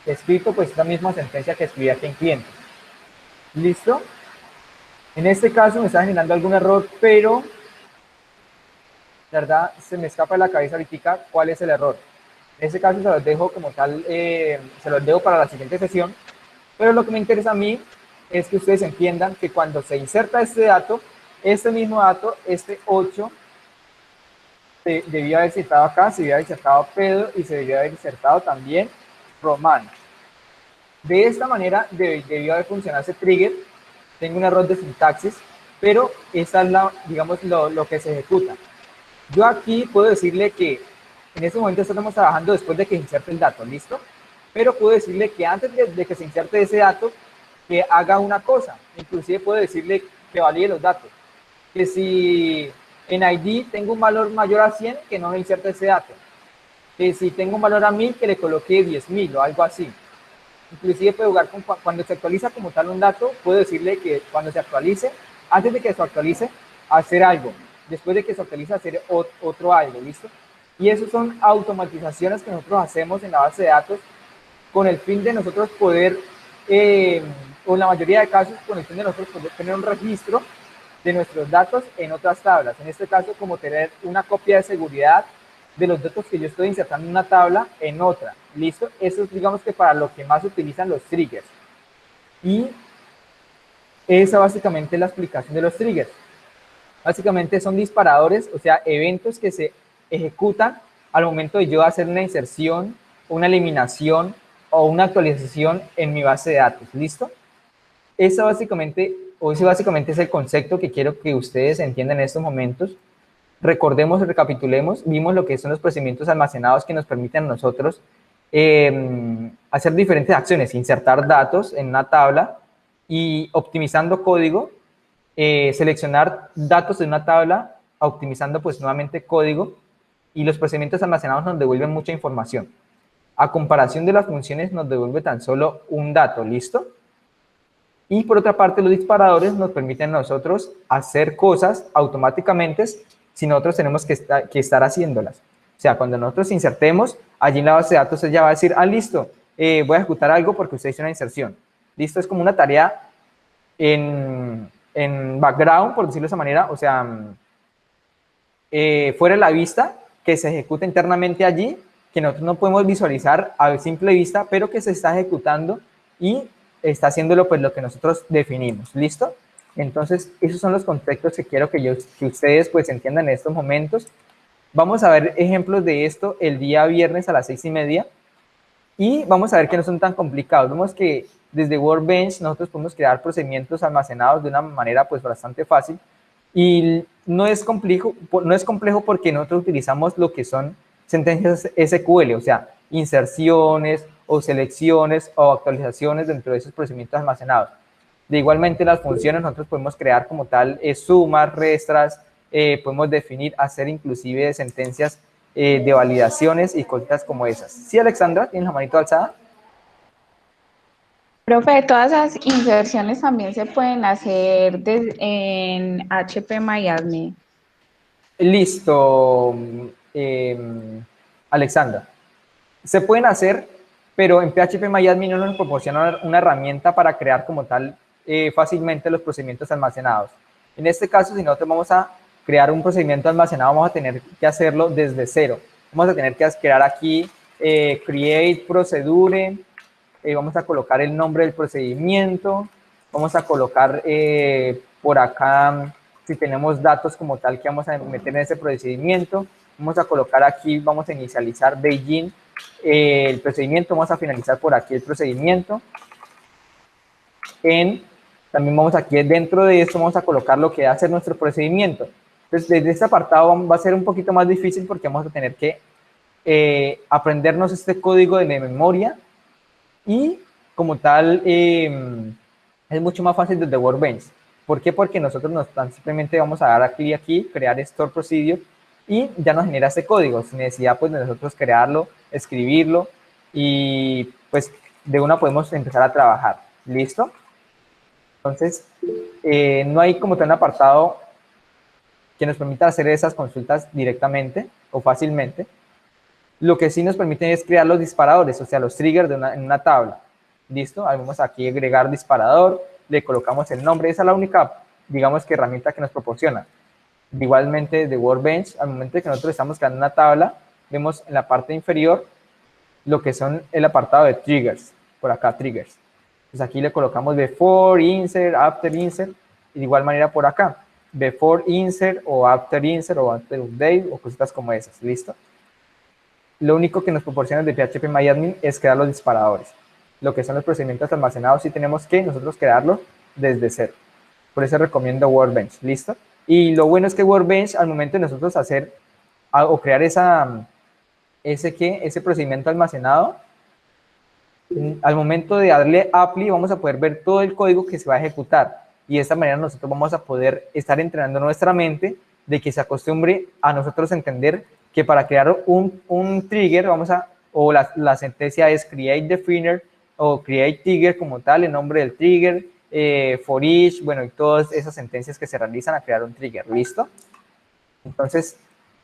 escrito pues esta misma sentencia que escribí aquí en cliente. ¿Listo? En este caso me está generando algún error, pero la verdad se me escapa de la cabeza ahorita cuál es el error. En este caso se los dejo como tal, se los dejo para la siguiente sesión, pero lo que me interesa a mí es que ustedes entiendan que cuando se inserta este dato, este mismo dato, este 8, debió haber insertado acá, se debió haber insertado Pedro y se debió haber insertado también Romano. De esta manera debió haber funcionado ese trigger. Tengo un error de sintaxis, pero esa es digamos, lo que se ejecuta. Yo aquí puedo decirle que en este momento estamos trabajando después de que se inserte el dato, ¿listo? Pero puedo decirle que antes de que se inserte ese dato, que haga una cosa. Inclusive puedo decirle que valide los datos. Que si en ID tengo un valor mayor a 100, que no me inserte ese dato. Que si tengo un valor a 1000, que le coloque 10.000 o algo así. Inclusive puedo jugar con cuando se actualiza como tal un dato, puedo decirle que cuando se actualice, antes de que se actualice, hacer algo. después de que se autoriza hacer otro algo, ¿listo? Y eso son automatizaciones que nosotros hacemos en la base de datos con el fin de nosotros poder, o en la mayoría de casos, con el fin de nosotros poder tener un registro de nuestros datos en otras tablas. En este caso, como tener una copia de seguridad de los datos que yo estoy insertando en una tabla en otra. ¿Listo? Eso es, digamos, que para lo que más utilizan los triggers. Y esa básicamente es la explicación de los triggers. Básicamente son disparadores, o sea, eventos que se ejecutan al momento de yo hacer una inserción, una eliminación o una actualización en mi base de datos. ¿Listo? Ese básicamente es el concepto que quiero que ustedes entiendan en estos momentos. Recordemos, recapitulemos, vimos lo que son los procedimientos almacenados que nos permiten a nosotros hacer diferentes acciones, insertar datos en una tabla y optimizando código, seleccionar datos de una tabla, optimizando pues nuevamente código, y los procedimientos almacenados nos devuelven mucha información. A comparación de las funciones nos devuelve tan solo un dato, ¿listo? Y por otra parte, los disparadores nos permiten a nosotros hacer cosas automáticamente si nosotros tenemos que estar haciéndolas. O sea, cuando nosotros insertemos, allí en la base de datos ella va a decir, listo, voy a ejecutar algo porque usted hizo una inserción. Listo, es como una tarea en background, por decirlo de esa manera, o sea, fuera de la vista, que se ejecuta internamente allí, que nosotros no podemos visualizar a simple vista, pero que se está ejecutando y está haciéndolo pues lo que nosotros definimos. ¿Listo? Entonces, esos son los conceptos que quiero que ustedes pues entiendan en estos momentos. Vamos a ver ejemplos de esto el día viernes a las 6:30 y vamos a ver que no son tan complicados. Vemos que desde Workbench nosotros podemos crear procedimientos almacenados de una manera pues bastante fácil y no es complejo porque nosotros utilizamos lo que son sentencias SQL, o sea, inserciones o selecciones o actualizaciones dentro de esos procedimientos almacenados. De igualmente las funciones nosotros podemos crear como tal sumas, restras, podemos definir, hacer inclusive sentencias de validaciones y cositas como esas. ¿Sí, Alexandra? ¿Tienes la manito alzada? Profe, todas esas inserciones también se pueden hacer en HPMyAdmin. Listo, Alexandra. Se pueden hacer, pero en PHP-MyAdmin no nos proporciona una herramienta para crear como tal fácilmente los procedimientos almacenados. En este caso, si nosotros vamos a crear un procedimiento almacenado, vamos a tener que hacerlo desde cero. Vamos a tener que crear aquí create procedure, vamos a colocar el nombre del procedimiento, vamos a colocar por acá, si tenemos datos como tal que vamos a meter en ese procedimiento, vamos a colocar aquí, vamos a inicializar Beijing, el procedimiento, vamos a finalizar por aquí el procedimiento. También vamos aquí dentro de esto, vamos a colocar lo que va a ser nuestro procedimiento. Entonces, desde este apartado va a ser un poquito más difícil porque vamos a tener que aprendernos este código de memoria y como tal es mucho más fácil desde Workbench. ¿Por qué? Porque nosotros simplemente vamos a dar aquí, crear store procedure y ya nos genera este código sin necesidad pues de nosotros crearlo, escribirlo y pues de una podemos empezar a trabajar. ¿Listo? Entonces, no hay como tal un apartado que nos permita hacer esas consultas directamente o fácilmente. Lo que sí nos permite es crear los disparadores, o sea, los triggers en una tabla. ¿Listo? Vamos aquí a agregar disparador, le colocamos el nombre. Esa es la única, digamos, que herramienta que nos proporciona. Igualmente, de Workbench, al momento de que nosotros estamos creando una tabla, vemos en la parte inferior lo que son el apartado de triggers. Por acá, triggers. Pues aquí le colocamos before, insert, after insert, y de igual manera por acá, before insert o after update o cositas como esas, ¿listo? Lo único que nos proporciona de PHP-MyAdmin es crear los disparadores. Lo que son los procedimientos almacenados sí tenemos que nosotros crearlos desde cero. Por eso recomiendo Workbench, ¿listo? Y lo bueno es que Workbench, al momento de nosotros hacer o crear ese procedimiento almacenado, al momento de darle apply vamos a poder ver todo el código que se va a ejecutar y de esta manera nosotros vamos a poder estar entrenando nuestra mente de que se acostumbre a nosotros entender que para crear un trigger la sentencia es create definer o create trigger como tal, el nombre del trigger, for each, bueno, y todas esas sentencias que se realizan a crear un trigger, ¿listo? Entonces,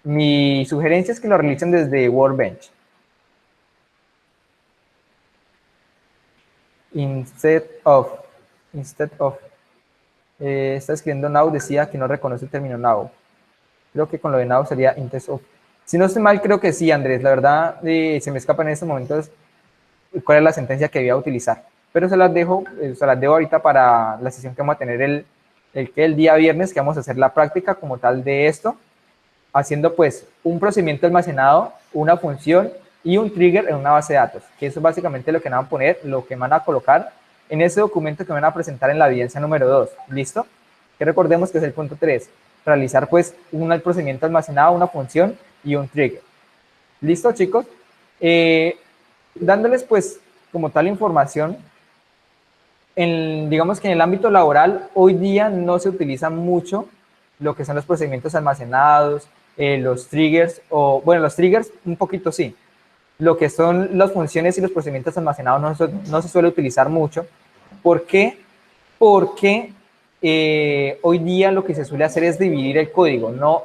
mi sugerencia es que lo realicen desde Workbench. Instead of, está escribiendo now, decía que no reconoce el término now. Creo que con lo de now sería instead of. Si no estoy mal, creo que sí, Andrés. La verdad, se me escapa en estos momentos cuál es la sentencia que debía utilizar. Pero se las dejo ahorita para la sesión que vamos a tener el día viernes, que vamos a hacer la práctica como tal de esto, haciendo pues un procedimiento almacenado, una función y un trigger en una base de datos, que eso es básicamente lo que van a poner, lo que van a colocar en ese documento que van a presentar en la evidencia número 2. ¿Listo? Que recordemos que es el punto 3. Realizar pues un procedimiento almacenado, una función y un trigger. ¿Listo, chicos? Dándoles pues como tal información, digamos que en el ámbito laboral hoy día no se utiliza mucho lo que son los procedimientos almacenados, los triggers, o bueno, los triggers un poquito sí. Lo que son las funciones y los procedimientos almacenados no se suele utilizar mucho. ¿Por qué? Porque hoy día lo que se suele hacer es dividir el código, no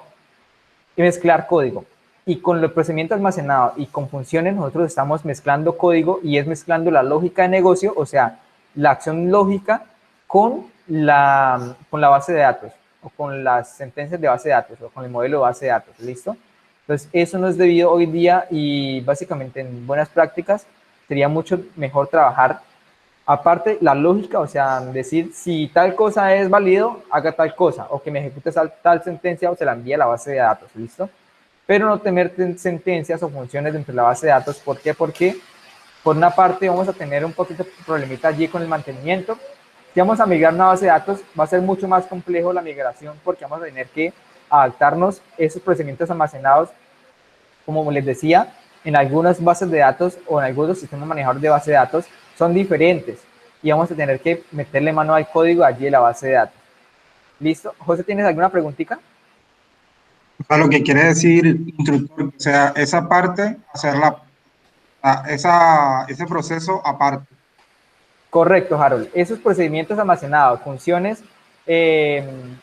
mezclar código. Y con los procedimientos almacenados y con funciones nosotros estamos mezclando código y es mezclando la lógica de negocio, o sea, la acción lógica con la base de datos o con las sentencias de base de datos o con el modelo de base de datos, ¿listo? Entonces, eso no es debido hoy día y básicamente en buenas prácticas sería mucho mejor trabajar aparte la lógica, o sea, decir si tal cosa es válido, haga tal cosa, o que me ejecute tal sentencia o se la envíe a la base de datos, ¿listo? Pero no tener sentencias o funciones dentro de la base de datos. ¿Por qué? Porque por una parte vamos a tener un poquito de problemita allí con el mantenimiento. Si vamos a migrar una base de datos, va a ser mucho más complejo la migración porque vamos a tener que adaptarnos esos procedimientos almacenados, como les decía, en algunas bases de datos o en algunos sistemas manejadores de base de datos son diferentes y vamos a tener que meterle mano al código allí de la base de datos. ¿Listo? José, ¿tienes alguna preguntita? O sea, lo que quiere decir, instructor, o sea, esa parte, hacerla, ese proceso aparte. Correcto, Harold. Esos procedimientos almacenados, funciones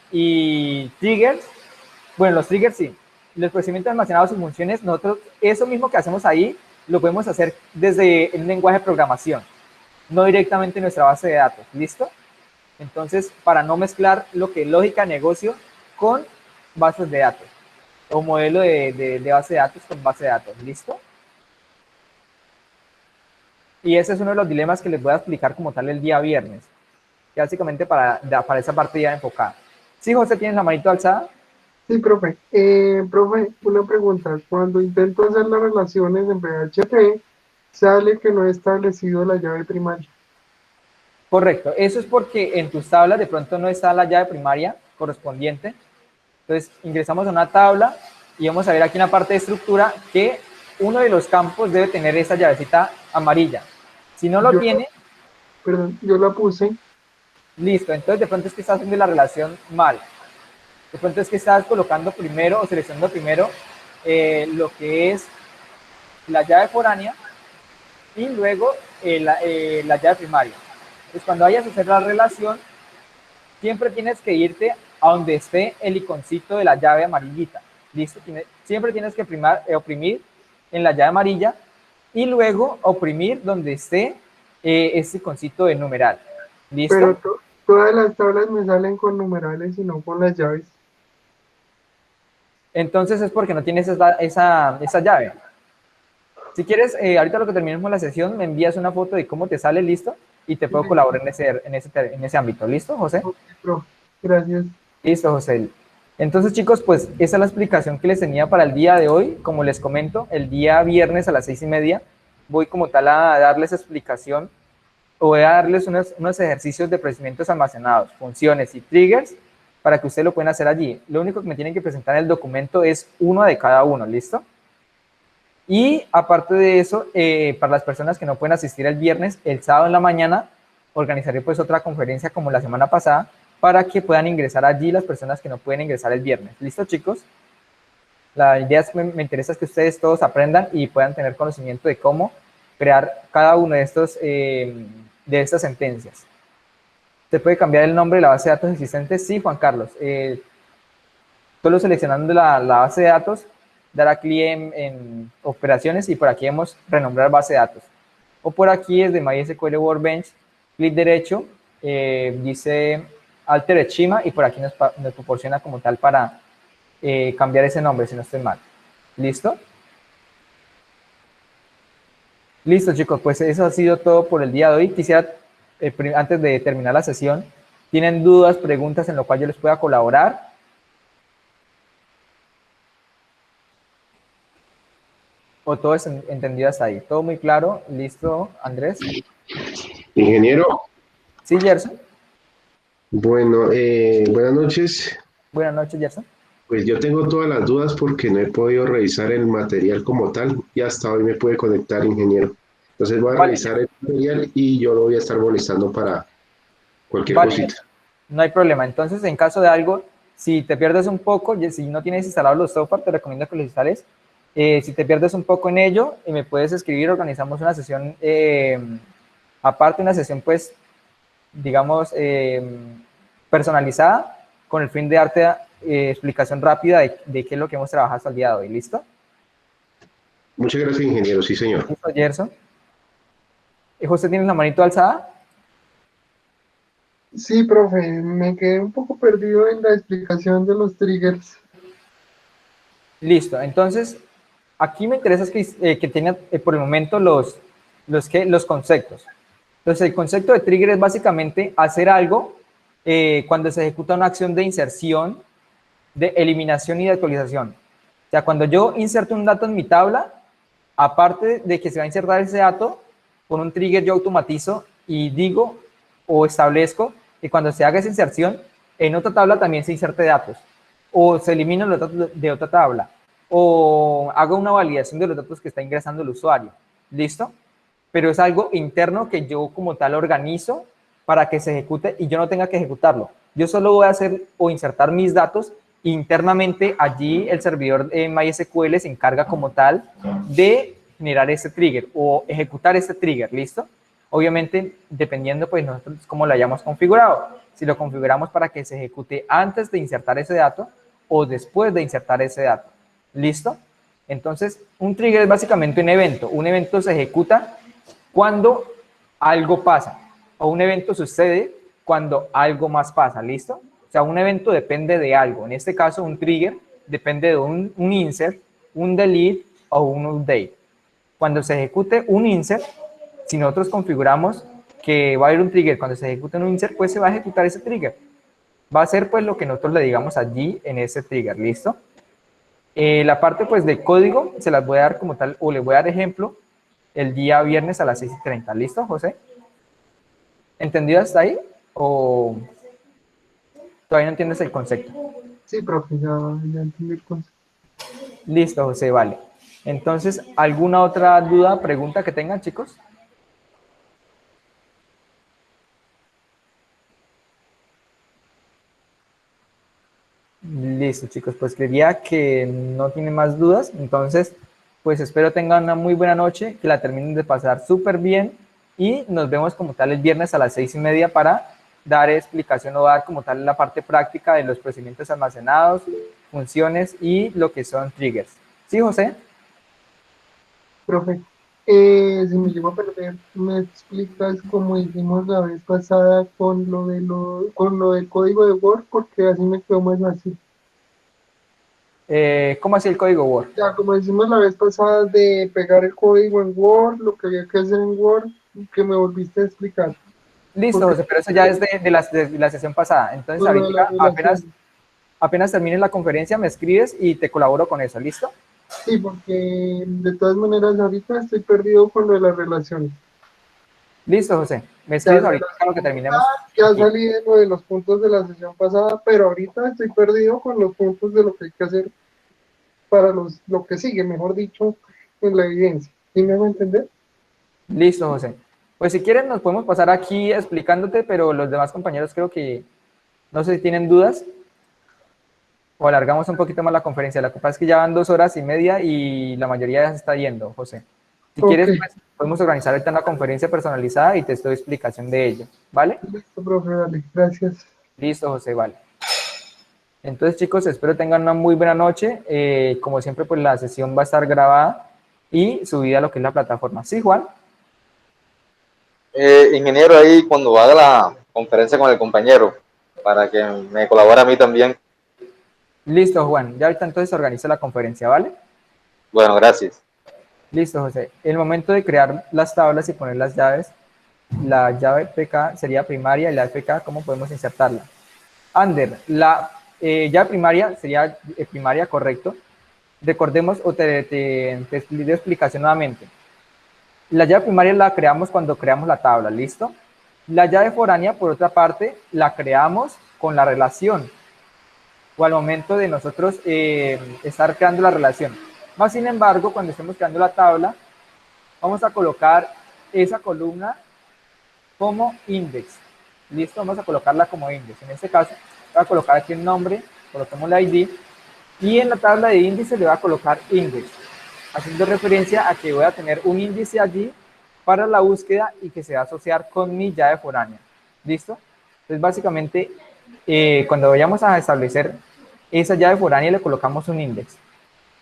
y triggers, bueno, los triggers sí, los procedimientos almacenados y funciones, nosotros, eso mismo que hacemos ahí, lo podemos hacer desde un lenguaje de programación, no directamente en nuestra base de datos, ¿listo? Entonces, para no mezclar lo que es lógica de negocio con bases de datos, o modelo de base de datos con base de datos, ¿listo? Y ese es uno de los dilemas que les voy a explicar como tal el día viernes, que básicamente para esa parte ya enfocada. Sí, José, ¿tienes la manito alzada? Sí, profe. Profe, una pregunta. Cuando intento hacer las relaciones en PHP, sale que no he establecido la llave primaria. Correcto. Eso es porque en tus tablas de pronto no está la llave primaria correspondiente. Entonces, ingresamos a una tabla y vamos a ver aquí en la parte de estructura que uno de los campos debe tener esa llavecita amarilla. Si no lo tiene... Perdón, yo la puse. Listo. Entonces, de pronto es que estás haciendo la relación mal. De pronto es que estás colocando primero o seleccionando primero lo que es la llave foránea y luego la llave primaria. Entonces, cuando vayas a hacer la relación, siempre tienes que irte a donde esté el iconcito de la llave amarillita. ¿Listo? Siempre tienes que oprimir en la llave amarilla y luego oprimir donde esté ese iconcito de numeral. ¿Listo? Pero todas las tablas me salen con numerales y no con las llaves. Entonces es porque no tienes esa llave. Si quieres, ahorita lo que terminemos la sesión, me envías una foto de cómo te sale, ¿listo? Y te puedo colaborar en ese ámbito. ¿Listo, José? Ok, profe. Gracias. Listo, José. Entonces, chicos, pues esa es la explicación que les tenía para el día de hoy. Como les comento, el día viernes a las 6:30 voy como tal a darles explicación o voy a darles unos ejercicios de procedimientos almacenados, funciones y triggers para que ustedes lo puedan hacer allí. Lo único que me tienen que presentar en el documento es uno de cada uno, ¿listo? Y aparte de eso, para las personas que no pueden asistir el viernes, el sábado en la mañana organizaré pues otra conferencia como la semana pasada para que puedan ingresar allí las personas que no pueden ingresar el viernes. ¿Listo, chicos? La idea es que me interesa es que ustedes todos aprendan y puedan tener conocimiento de cómo crear cada uno de estas ¿Se puede cambiar el nombre de la base de datos existente? Sí, Juan Carlos. solo seleccionando la base de datos, dar a clic en operaciones y por aquí vemos renombrar base de datos. O por aquí desde MySQL Workbench, clic derecho, dice Alter Schema y por aquí nos proporciona como tal para cambiar ese nombre si no estoy mal. ¿Listo? Listo, chicos, pues eso ha sido todo por el día de hoy. Quisiera, antes de terminar la sesión, ¿tienen dudas, preguntas en lo cual yo les pueda colaborar? ¿O todo es entendido hasta ahí? ¿Todo muy claro? ¿Listo, Andrés? Ingeniero, Sí, Gerson. bueno, buenas noches. Buenas noches, Gerson. Pues yo tengo todas las dudas porque no he podido revisar el material como tal y hasta hoy me pude conectar, ingeniero. Entonces voy a Vale. revisar el material y yo lo voy a estar molestando para cualquier Vale, cosita. no hay problema. Entonces, en caso de algo, si te pierdes un poco, y si no tienes instalados los software, te recomiendo que los instales. Si te pierdes un poco en ello, me puedes escribir, organizamos una sesión, aparte una sesión, pues, digamos, personalizada, con el fin de darte explicación rápida de qué es lo que hemos trabajado hasta el día de hoy. ¿Listo? Muchas gracias, ingeniero. Sí, señor. ¿Listo, Gerson? ¿José, tienes la manito alzada? Sí, profe, me quedé un poco perdido en la explicación de los triggers. Listo, entonces, aquí me interesa que tenga por el momento los conceptos. Entonces, el concepto de trigger es básicamente hacer algo cuando se ejecuta una acción de inserción, de eliminación y de actualización. O sea, cuando yo inserto un dato en mi tabla, aparte de que se va a insertar ese dato, con un trigger yo automatizo y digo o establezco que cuando se haga esa inserción, en otra tabla también se inserte datos, o se eliminan los datos de otra tabla, o hago una validación de los datos que está ingresando el usuario. ¿Listo? Pero es algo interno que yo como tal organizo para que se ejecute y yo no tenga que ejecutarlo. Yo solo voy a hacer o insertar mis datos internamente. Allí el servidor MySQL se encarga como tal de generar ese trigger o ejecutar ese trigger. ¿Listo? Obviamente, dependiendo pues nosotros cómo lo hayamos configurado. Si lo configuramos para que se ejecute antes de insertar ese dato o después de insertar ese dato. ¿Listo? Entonces, un trigger es básicamente un evento. Un evento se ejecuta cuando algo pasa, o un evento sucede cuando algo más pasa. ¿Listo? O sea, un evento depende de algo. En este caso, un trigger depende de un insert, un delete o un update. Cuando se ejecute un insert, si nosotros configuramos que va a haber un trigger, cuando se ejecute un insert, pues se va a ejecutar ese trigger. Va a ser pues lo que nosotros le digamos allí en ese trigger. ¿Listo? La parte pues de código se las voy a dar como tal, o le voy a dar ejemplo el día viernes a las 6:30. ¿Listo, José? ¿Entendido hasta ahí? ¿O todavía no entiendes el concepto? Sí, profe, ya entendí el concepto. Listo, José, vale. Entonces, ¿alguna otra duda, pregunta que tengan, chicos? Listo, chicos, pues creería que no tienen más dudas. Entonces, pues espero tengan una muy buena noche, que la terminen de pasar súper bien y nos vemos como tal el viernes a las 6:30 para dar explicación o dar como tal la parte práctica de los procedimientos almacenados, funciones y lo que son triggers. ¿Sí, José? Profe, si me llevo a perder, ¿me explicas cómo hicimos la vez pasada con con lo del código de Word? Porque así me quedó más fácil. ¿Cómo hacía el código Word? Ya, como hicimos la vez pasada de pegar el código en Word, lo que había que hacer en Word, que me volviste a explicar. Listo, Porque- José, pero eso ya es de la sesión pasada. Entonces, Con lo de la ahorita relación. apenas termine la conferencia, me escribes y te colaboro con eso. ¿Listo? Sí, porque de todas maneras ahorita estoy perdido con lo de las relaciones. Listo, José. Me Ya, escribes ahorita claro que terminemos. ya aquí. salí de lo de los puntos de la sesión pasada, pero ahorita estoy perdido con los puntos de lo que hay que hacer para lo que sigue, mejor dicho, en la evidencia. ¿Sí me hago entender? Listo, José. Pues si quieren nos podemos pasar aquí explicándote, pero los demás compañeros creo que no sé si tienen dudas o alargamos un poquito más la conferencia. La que pasa es que ya van 2 horas y media y la mayoría ya se está yendo, José. Si Ok. quieres, pues, podemos organizar ahorita una conferencia personalizada y te doy explicación de ello, ¿vale? Listo, profe, dale, gracias. Listo, José, vale. Entonces, chicos, espero tengan una muy buena noche. Como siempre, pues la sesión va a estar grabada y subida a lo que es la plataforma. ¿Sí, Juan? Ingeniero, ahí cuando haga la conferencia con el compañero, para que me colabore a mí también. Listo, Juan. Ya ahorita entonces se organiza la conferencia, ¿vale? Bueno, gracias. Listo, José. El momento de crear las tablas y poner las llaves, la llave PK sería primaria y la FK, ¿cómo podemos insertarla? Ander, la llave primaria sería primaria, correcto. Recordemos, o te doy explicación nuevamente. La llave primaria la creamos cuando creamos la tabla, ¿listo? La llave foránea, por otra parte, la creamos con la relación o al momento de nosotros estar creando la relación. Más sin embargo, cuando estemos creando la tabla, vamos a colocar esa columna como index. ¿Listo? Vamos a colocarla como index. En este caso, voy a colocar aquí el nombre, colocamos la ID, y en la tabla de índice le voy a colocar index, haciendo referencia a que voy a tener un índice allí para la búsqueda y que se va a asociar con mi llave foránea. ¿Listo? Entonces, básicamente, cuando vayamos a establecer esa llave foránea, le colocamos un index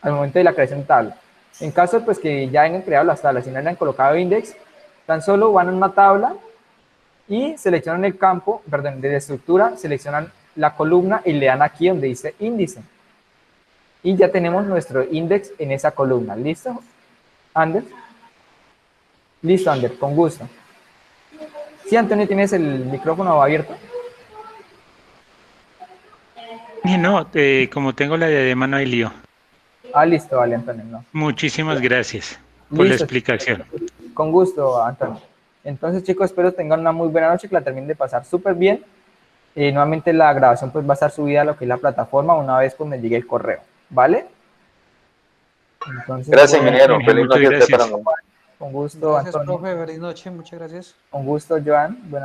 al momento de la creación de tabla. En caso pues que ya hayan creado las tablas y no hayan colocado index, tan solo van a una tabla y seleccionan el campo, perdón, de estructura, seleccionan la columna y le dan aquí donde dice índice. Y ya tenemos nuestro index en esa columna. ¿Listo, Ander? Listo, Ander, con gusto. Sí, Antonio, ¿tienes el micrófono abierto? No, como tengo la diadema no hay lío. Ah, listo, vale, Antonio. No. Muchísimas gracias por la explicación. Con gusto, Antonio. Entonces, chicos, espero tengan una muy buena noche, que la terminen de pasar súper bien. Nuevamente la grabación pues va a estar subida a lo que es la plataforma una vez pues me llegue el correo, ¿vale? Entonces, gracias, ingeniero. Feliz noche. Con gusto, Gracias, Antonio. profe. Feliz noche. Muchas gracias. Con gusto, Joan. Buenas